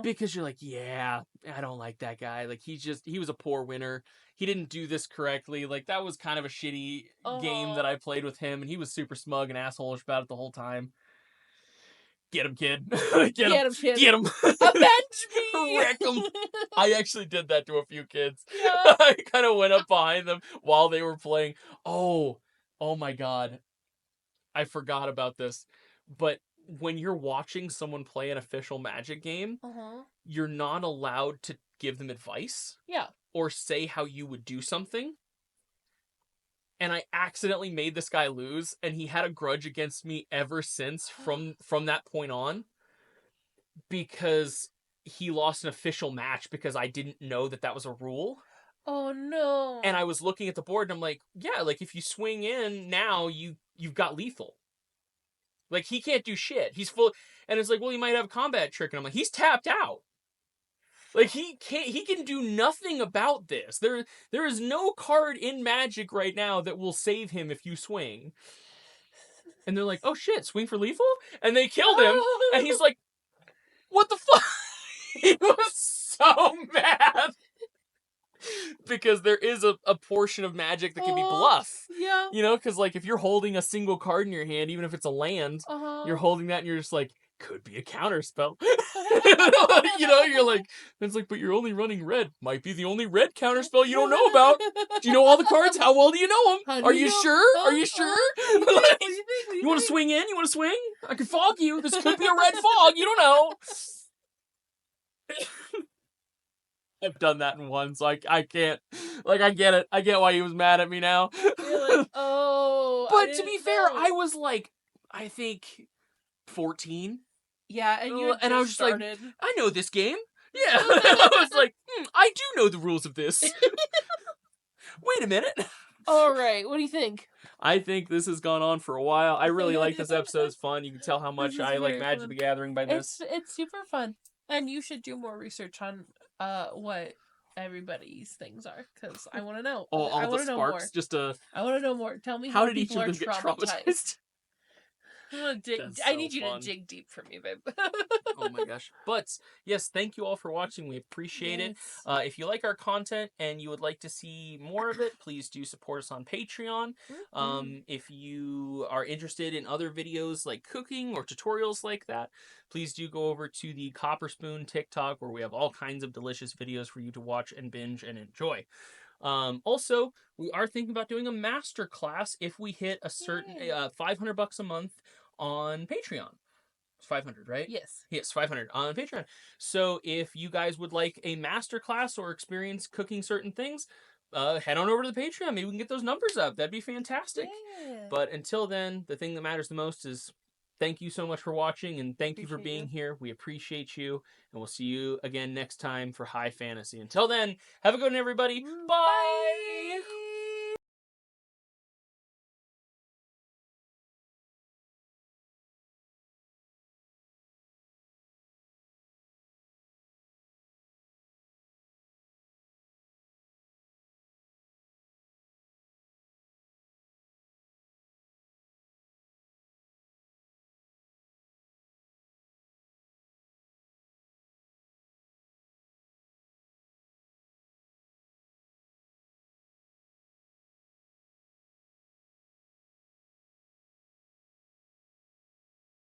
Because you're like, yeah, I don't like that guy. He was a poor winner. He didn't do this correctly. That was kind of a shitty game that I played with him, and he was super smug and asshole-ish about it the whole time. Get him, kid. Get him, kid. Get him. Avenge me. Wreck him. I actually did that to a few kids. Yeah. I kind of went up behind them while they were playing. Oh my God. I forgot about this. But when you're watching someone play an official Magic game, you're not allowed to give them advice. Yeah. Or say how you would do something. And I accidentally made this guy lose, and he had a grudge against me ever since from that point on. Because he lost an official match because I didn't know that was a rule. Oh no. And I was looking at the board and I'm like, yeah, if you swing in now, you've got lethal. He can't do shit. He's full, and it's like, well, he might have a combat trick, and I'm like, he's tapped out. He can do nothing about this. There is no card in Magic right now that will save him if you swing. And they're like, oh shit, swing for lethal? And they killed him, and he's like, what the fuck? He was so mad. Because there is a portion of Magic that can be bluff. Yeah. Because if you're holding a single card in your hand, even if it's a land, you're holding that and you're just like, could be a counter spell. You're like, it's like, but you're only running red. Might be the only red counter spell you don't know about. Do you know all the cards? How well do you know them? Are you sure? Are you sure? You want to swing in? You want to swing? I can fog you. This could be a red fog. You don't know. I've done that in one, so I can't. I get it. I get why he was mad at me now. You're like, oh. But to be fair, I was I think 14. Yeah, and you and I was just started. I know this game. Yeah. I was like, I do know the rules of this. Wait a minute. All right, what do you think? I think this has gone on for a while. I really like this episode. It's fun. You can tell how much I like Magic the Gathering by this. It's super fun. And you should do more research on what everybody's things are, because I want to know. All I the sparks. I want to know more. Tell me how did each people of them are get traumatized? I'm gonna dig. That's I so need you fun. to dig deep for me, babe. Oh my gosh. But yes, thank you all for watching. We appreciate it. Yes. If you like our content and you would like to see more of it, please do support us on Patreon. If you are interested in other videos like cooking or tutorials like that, please do go over to the Copper Spoon TikTok, where we have all kinds of delicious videos for you to watch and binge and enjoy. Also, we are thinking about doing a master class if we hit a certain Yay. $500 a month on Patreon. It's 500, right? Yes. Yes, 500 on Patreon. So if you guys would like a master class or experience cooking certain things, head on over to the Patreon. Maybe we can get those numbers up. That'd be fantastic. Yeah. But until then, the thing that matters the most is thank you so much for watching, and thank you for Appreciate being you. here. We appreciate you, and we'll see you again next time for High Fantasy. Until then, have a good one, everybody. Bye! Bye.